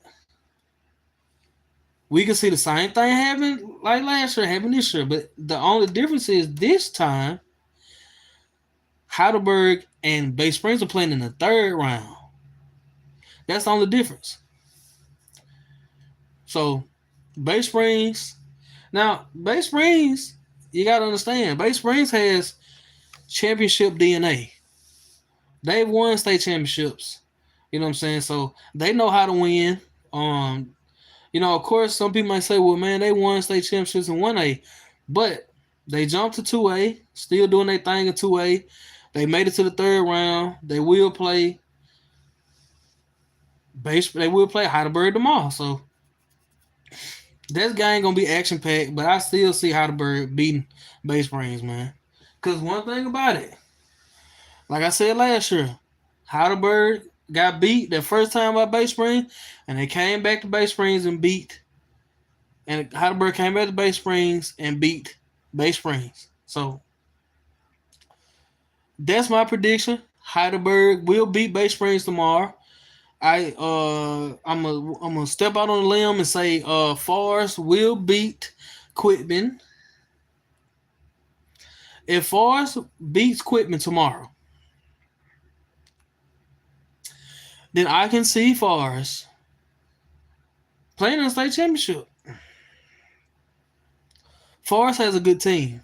S1: we can see the same thing happen like last year, happen this year. But the only difference is this time Heidelberg and Bay Springs are playing in the third round. That's the only difference. So, Bay Springs. Now, Bay Springs, you got to understand, Bay Springs has championship DNA. They've won state championships. You know what I'm saying? So, they know how to win. Of course, some people might say, well, man, they won state championships in 1A. But they jumped to 2A, still doing their thing in 2A. They made it to the third round. They will play Heidelberg tomorrow. So, that game gonna be action packed, but I still see Heidelberg beating Bay Springs, man. Cause one thing about it, like I said last year, Heidelberg got beat the first time by Bay Springs, and they came back to Bay Springs and beat. And Heidelberg came back to Bay Springs and beat Bay Springs. So that's my prediction. Heidelberg will beat Bay Springs tomorrow. I'm gonna step out on a limb and say Forest will beat Quitman. If Forest beats Quitman tomorrow, then I can see Forest playing in the state championship. Forest has a good team.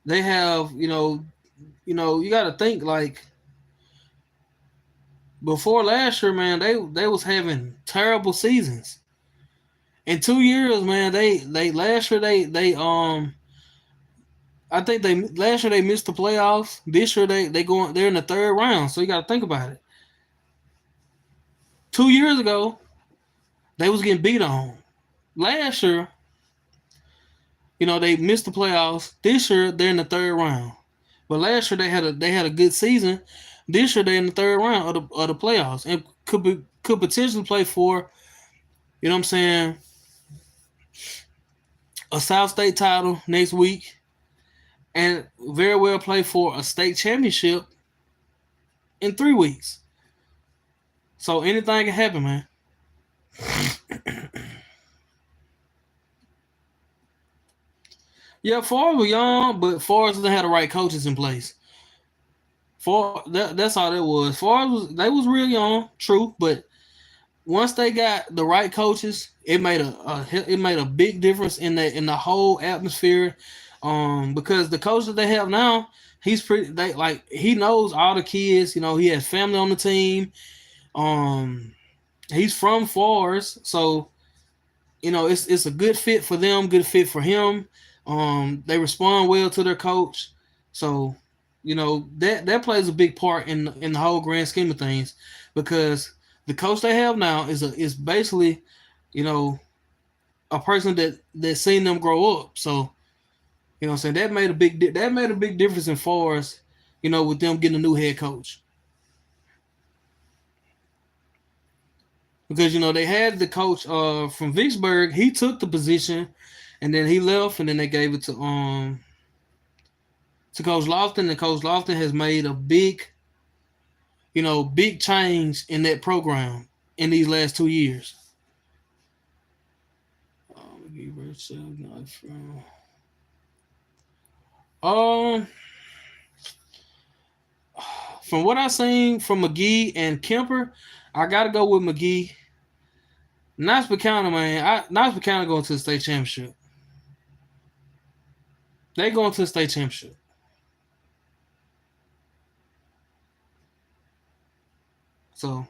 S1: They have, you got to think like before last year, man. They was having terrible seasons. In 2 years, man, they last year I think last year they missed the playoffs. This year they're in the third round. So you got to think about it. 2 years ago, they was getting beat on. Last year, they missed the playoffs. This year they're in the third round. But last year they had a good season. This year they're in the third round of the playoffs and could potentially play for, you know what I'm saying, a South State title next week, and very well play for a state championship in 3 weeks. So anything can happen, man. Yeah, Favre was young, but Favre didn't have the right coaches in place. That's all that was. Favre was real young, true, but once they got the right coaches, it made a big difference in the whole atmosphere. Because the coach that they have now, he knows all the kids. You know, he has family on the team. Um, he's from Forest, so you know it's a good fit for them, good fit for him. They respond well to their coach, so you know that plays a big part in the whole grand scheme of things, because the coach they have now is basically, you know, a person that seen them grow up. So you know what I'm saying, that made a big difference in Forest, you know, with them getting a new head coach. Because you know they had the coach from Vicksburg. He took the position, and then he left, and then they gave it to Coach Lofton, and Coach Lofton has made a big change in that program in these last 2 years. Um, from what I've seen from McGee and Kemper, I got to go with McGee. Knox County, man. Knox County going to the state championship. They going to the state championship. So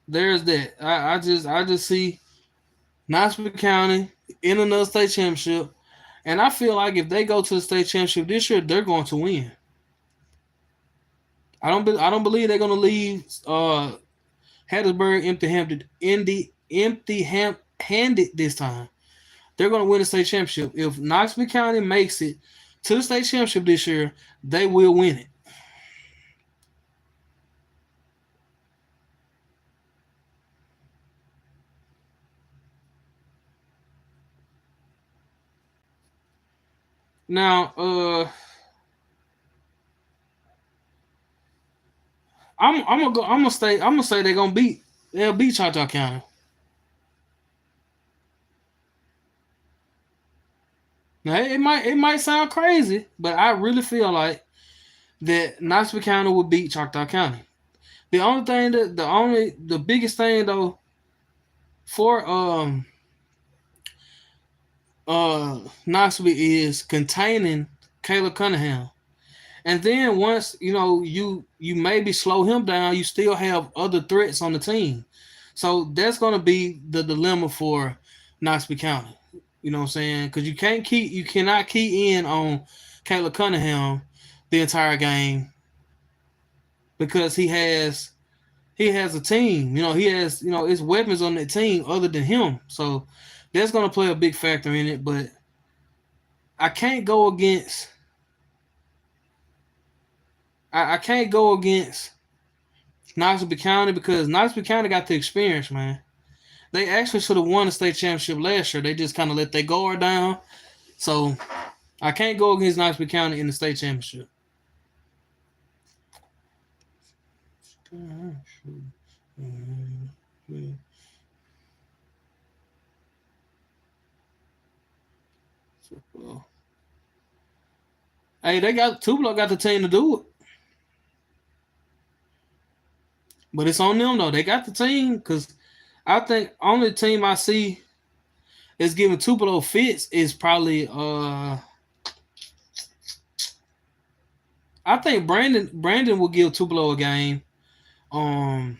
S1: there's that. I just see Knox County in another state championship, and I feel like if they go to the state championship this year, they're going to win. I don't believe they're going to leave Hattiesburg empty-handed this time. They're going to win the state championship. If Knoxville County makes it to the state championship this year, they will win it. Now, I'm gonna say they'll beat Choctaw County. Now it might sound crazy, but I really feel like that Knoxville County will beat Choctaw County. The biggest thing though for Knoxville is containing Caleb Cunningham. And then once you maybe slow him down, you still have other threats on the team. So that's going to be the dilemma for Knoxville County. You know what I'm saying? Because you cannot key in on Caleb Cunningham the entire game, because he has a team. You know, he has his weapons on that team other than him. So that's going to play a big factor in it. But I can't go against I can't go against Knoxville County, because Knoxville County got the experience, man. They actually should have won the state championship last year. They just kind of let their guard down. So I can't go against Knoxville County in the state championship. Hey, Tupelo got the team to do it. But it's on them though. They got the team, because I think only team I see is giving Tupelo fits is probably I think Brandon will give Tupelo a game. Um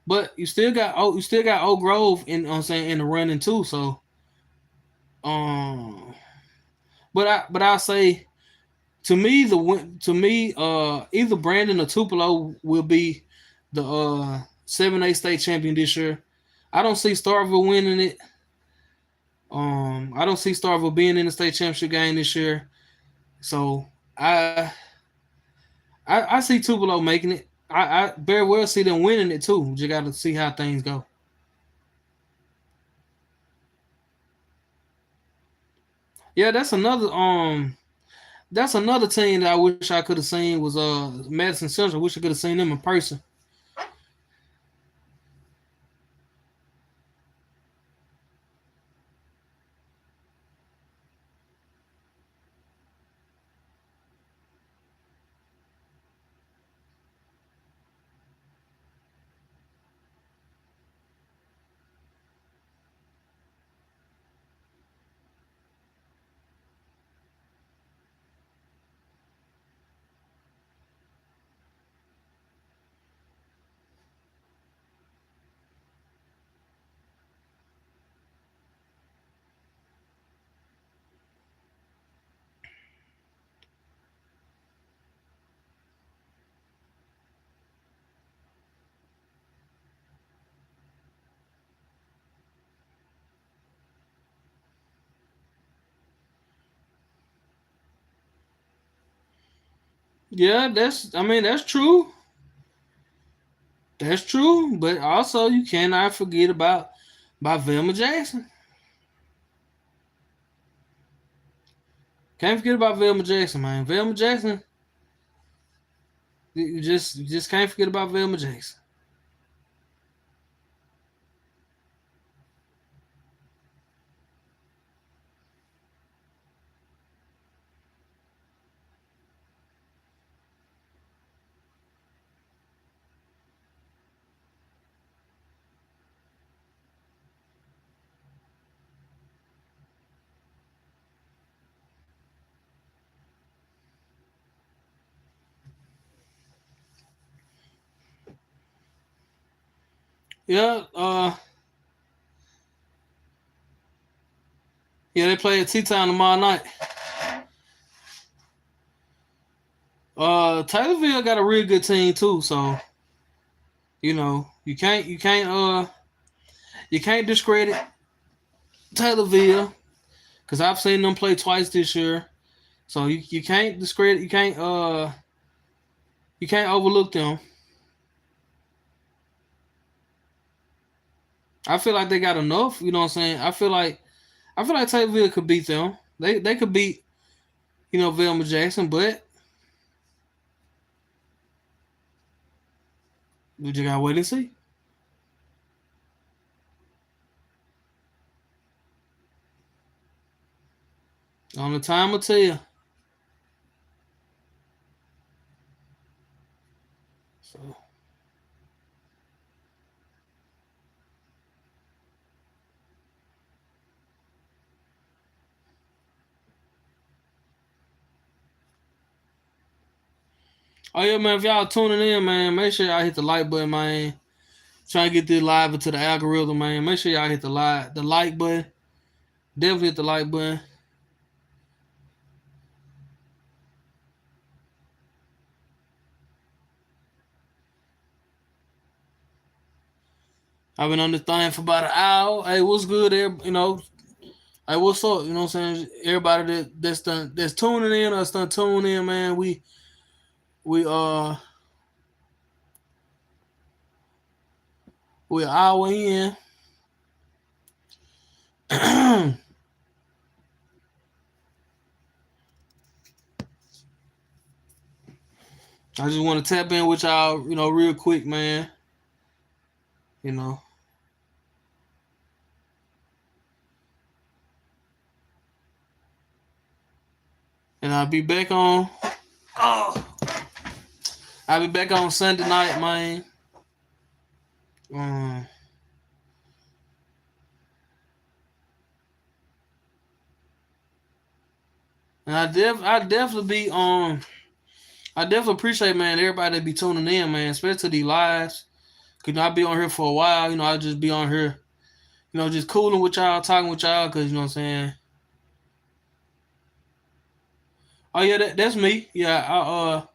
S1: but you still got Oak Grove in the running too, so um I'll say, either Brandon or Tupelo will be the 7A state champion this year. I don't see Starkville winning it. I don't see Starkville being in the state championship game this year. So I see Tupelo making it. I very well see them winning it too. You got to see how things go. Yeah, that's another That's another team that I wish I could have seen was Madison Central. Wish I could have seen them in person. Yeah, that's true. That's true. But also you cannot forget about Velma Jackson. Can't forget about Velma Jackson, man. Velma Jackson, you just can't forget about Velma Jackson. Yeah, yeah, they play at T Town tomorrow night. Taylorville got a real good team too, so you can't discredit Taylorville because I've seen them play twice this year. So you can't discredit you can't overlook them. I feel like they got enough. You know what I'm saying? I feel like Taylorville could beat them. They could beat Velma Jackson, but we just gotta wait and see. Only time will tell. So, oh yeah, man! If y'all tuning in, man, make sure y'all hit the like button, man. Trying to get this live into the algorithm, man. Make sure y'all hit the like button. Definitely hit the like button. I've been on this thing for about an hour. Hey, what's good, there? Hey, what's up? You know what I'm saying? Everybody that's tuning in, us done tuning in, man. We we an hour in. I just want to tap in with y'all, real quick, man. You know, and I'll be back on. Oh, I'll be back on Sunday night, man. Um, and I definitely be I definitely appreciate, man, everybody that be tuning in, man, especially these lives. Cause I be on here for a while. I just be on here, just cooling with y'all, talking with y'all, cause you know what I'm saying. Oh yeah, that's me. Yeah,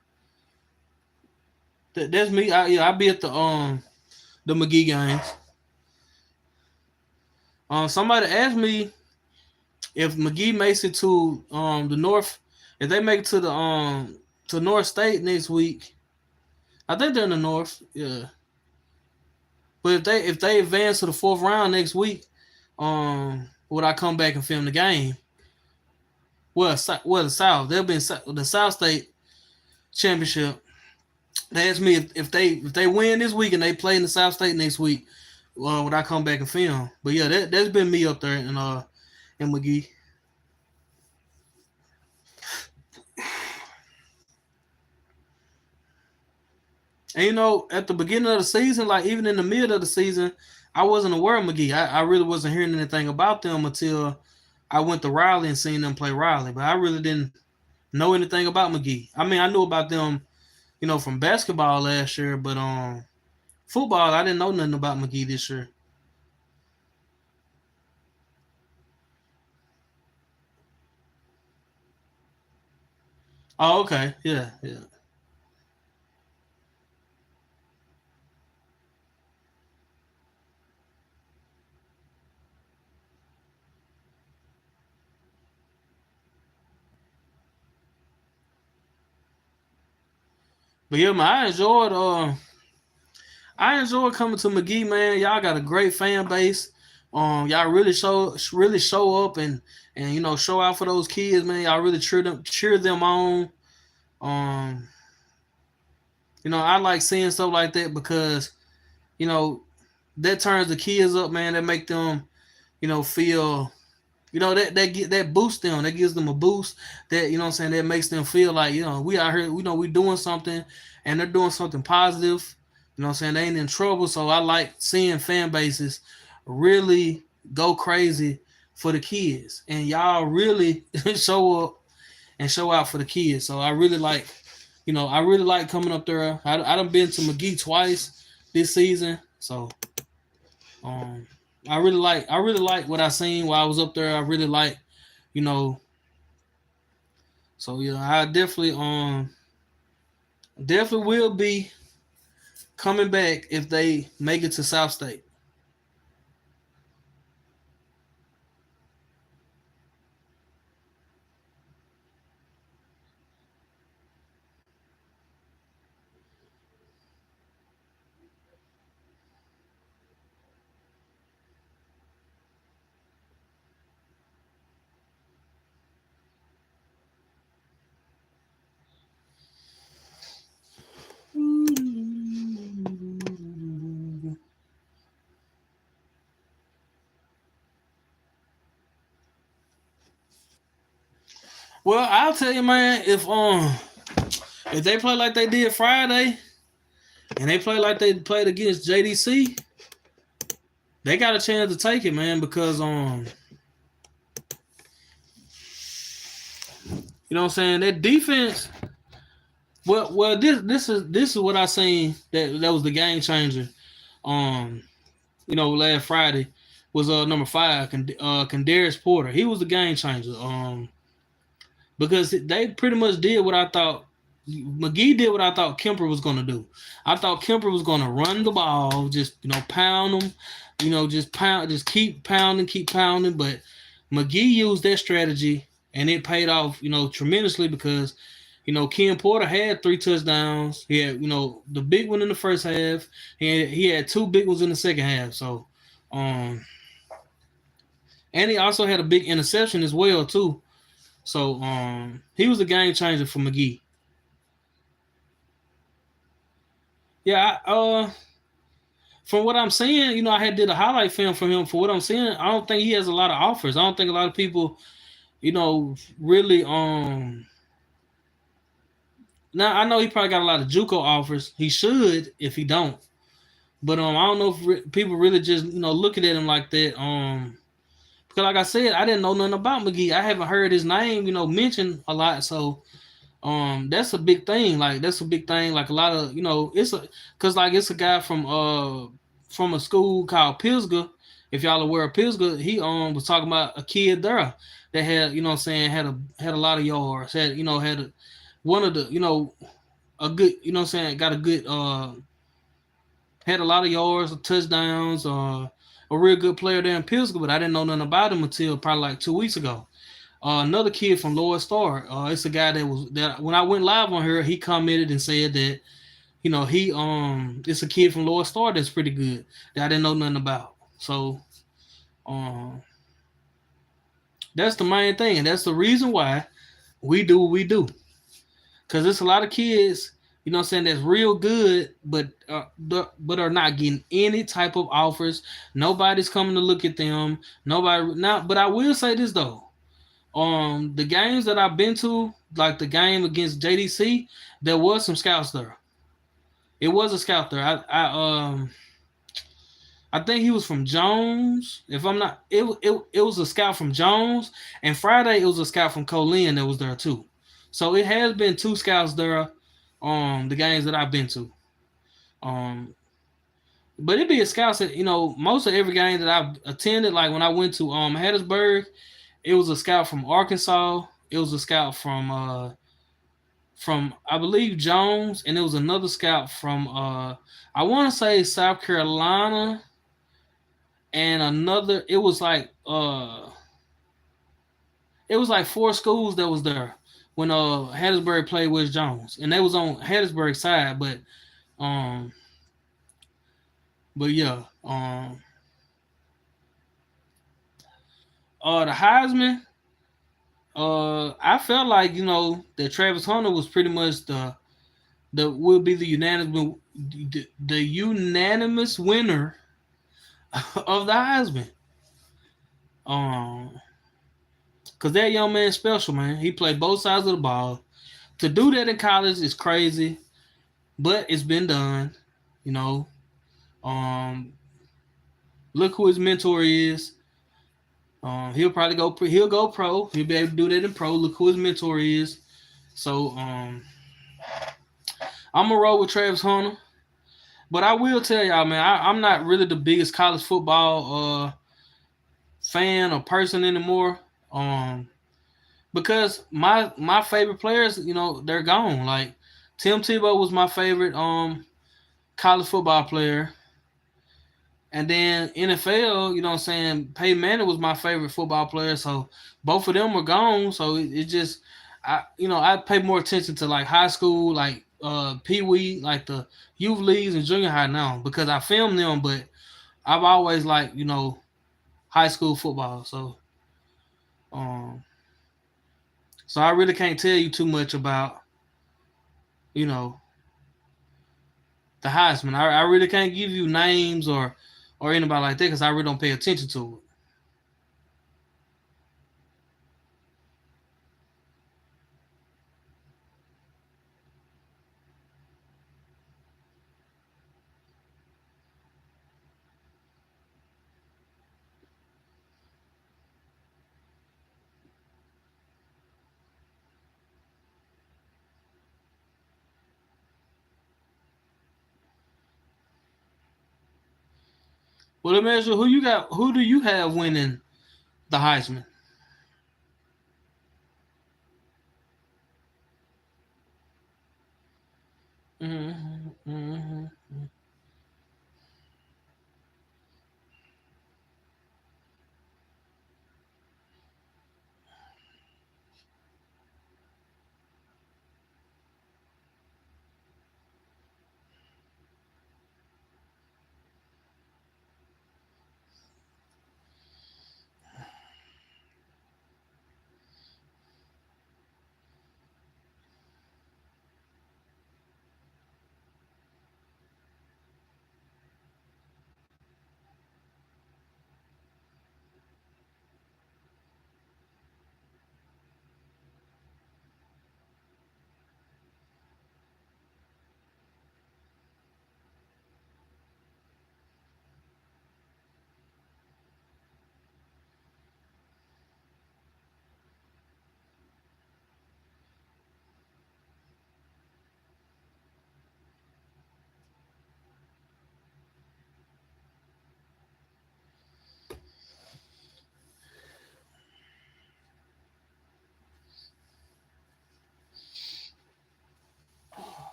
S1: that's me. I be at the McGee games. Somebody asked me if McGee makes it to the North, if they make it to North State next week. I think they're in the North. Yeah, but if they advance to the fourth round next week, would I come back and film the game? Well, the South. They'll be in the South State Championship. They asked me if they win this week and they play in the South State next week, would I come back and film? But yeah, that's been me up there in McGee. And at the beginning of the season, like even in the middle of the season, I wasn't aware of McGee. I really wasn't hearing anything about them until I went to Raleigh and seen them play Raleigh. But I really didn't know anything about McGee. I mean, I knew about them, from basketball last year, but football, I didn't know nothing about McGee this year. Oh, okay, yeah, yeah. But yeah, man, I enjoyed coming to McGee, man. Y'all got a great fan base. Y'all really show up and show out for those kids, man. Y'all really cheer them on. Um, I like seeing stuff like that because you know that turns the kids up, man. That make them feel that boosts them. That gives them a boost. That what I'm saying. That makes them feel like we out here. We doing something, and they're doing something positive. What I'm saying. They ain't in trouble. So I like seeing fan bases really go crazy for the kids, and y'all really show up and show out for the kids. So I really like coming up there. I done been to McGee twice this season, so um, I really like what I seen while I was up there. I really like, you know. So yeah, I definitely will be coming back if they make it to South State. Well, I'll tell you, man, if they play like they did Friday and they play like they played against JDC, they got a chance to take it, man, because what I'm saying, that defense. Well, this is what I seen that was the game changer. Um, last Friday was number 5, Kendarius Porter. He was the game changer. Because they pretty much did what I thought McGee did what I thought Kemper was going to do. I thought Kemper was going to run the ball, just pound them, just keep pounding. But McGee used that strategy, and it paid off, tremendously because, Ken Porter had 3 touchdowns. He had, the big one in the first half, and he had 2 big ones in the second half. So, and he also had a big interception as well too. So, he was a game changer for McGee. Yeah, from what I'm seeing, I had did a highlight film for him. For what I'm seeing, I don't think he has a lot of offers. I don't think a lot of people, really. Now I know he probably got a lot of JUCO offers. He should if he don't. But I don't know if people really just looking at him like that. Because like I said, I didn't know nothing about McGee. I haven't heard his name, mentioned a lot. So that's a big thing. Like that's a big thing. Like a lot of it's a guy from a school called Pisgah. If y'all aware of Pisgah, he was talking about a kid there that had what I'm saying had a lot of yards. Had one of the a good what I'm saying got a good had a lot of yards, touchdowns. A real good player there in Pisgah, but I didn't know nothing about him until probably like 2 weeks ago. Another kid from Lower Star. It's a guy that when I went live on here, he commented and said that he it's a kid from Lower Star that's pretty good that I didn't know nothing about. So um That's the main thing, and that's the reason why we do what we do. Cause there's a lot of kids, you know what I'm saying, that's real good, but are not getting any type of offers. Nobody's coming to look at them. Nobody now, but I will say this though. The games that I've been to, like the game against JDC, there was some scouts there. It was a scout there. I think he was from Jones. If I'm not, it was a scout from Jones, and Friday it was a scout from Colin that was there too. So it has been two scouts there. The games that I've been to. Um, but it'd be a scout that most of every game that I've attended. Like when I went to Hattiesburg, it was a scout from Arkansas. It was a scout from I believe Jones, and it was another scout from I want to say South Carolina, and another. It was like four schools that was there when Hattiesburg played West Jones, and they was on Hattiesburg side, um but yeah, the Heisman. I felt like that Travis Hunter was pretty much the will be the unanimous winner of the Heisman. Um, cause that young man's special, man. He played both sides of the ball. To do that in college is crazy, but it's been done. You know, um, look who his mentor is. He'll probably go. He'll go pro. He'll be able to do that in pro. Look who his mentor is. So I'm gonna roll with Travis Hunter. But I will tell y'all, man, I'm not really the biggest college football fan or person anymore. Because my favorite players, they're gone. Like Tim Tebow was my favorite college football player. And then NFL, you know what I'm saying, Peyton Manning was my favorite football player. So both of them were gone. So it just I pay more attention to like high school, like Pee Wee, like the youth leagues and junior high now because I film them, but I've always liked, high school football. Um so I really can't tell you too much about, you know, the Heisman. I really can't give you names or anybody like that because I really don't pay attention to it. Well, let me ask you, who you got? Who do you have winning the Heisman? Hmm. Hmm.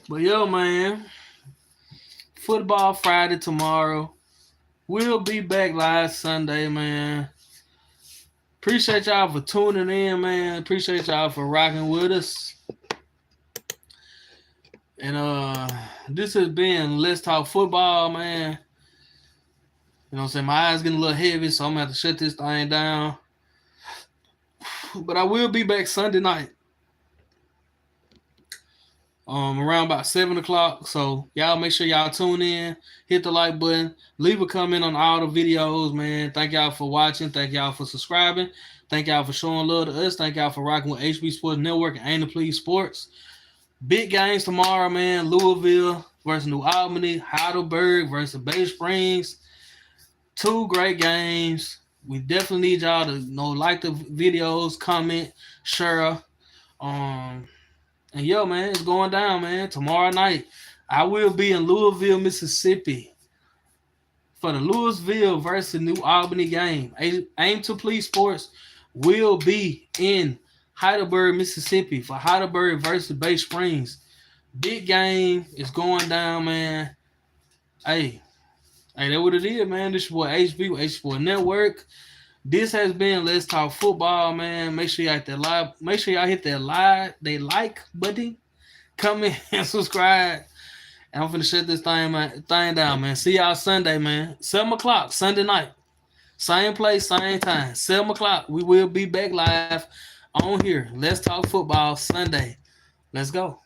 S1: But yo, man, football Friday tomorrow. We'll be back live Sunday, man. Appreciate y'all for tuning in, man. Appreciate y'all for rocking with us. And this has been Let's Talk Football, man. You know what I'm saying? My eyes getting a little heavy, so I'm gonna have to shut this thing down. But I will be back Sunday night. Around about 7 o'clock. So y'all make sure y'all tune in, hit the like button, leave a comment on all the videos, man. Thank y'all for watching. Thank y'all for subscribing. Thank y'all for showing love to us. Thank y'all for rocking with HB Sports Network and Aim to Please Sports. Big games tomorrow, man. Louisville versus New Albany, Heidelberg versus Bay Springs. 2 great games. We definitely need y'all to like the videos, comment, share. And yo, man, it's going down, man. Tomorrow night, I will be in Louisville, Mississippi for the Louisville versus New Albany game. Aim to Please Sports will be in Heidelberg, Mississippi for Heidelberg versus Bay Springs. Big game is going down, man. Hey, that's what it is, man. This is your boy HB with H Sport Network. This has been Let's Talk Football, man. Make sure y'all hit that live. Make sure y'all hit that like button. Comment and subscribe. And I'm finna shut this thing down, man. See y'all Sunday, man. 7 o'clock, Sunday night. Same place, same time. 7 o'clock. We will be back live on here. Let's Talk Football Sunday. Let's go.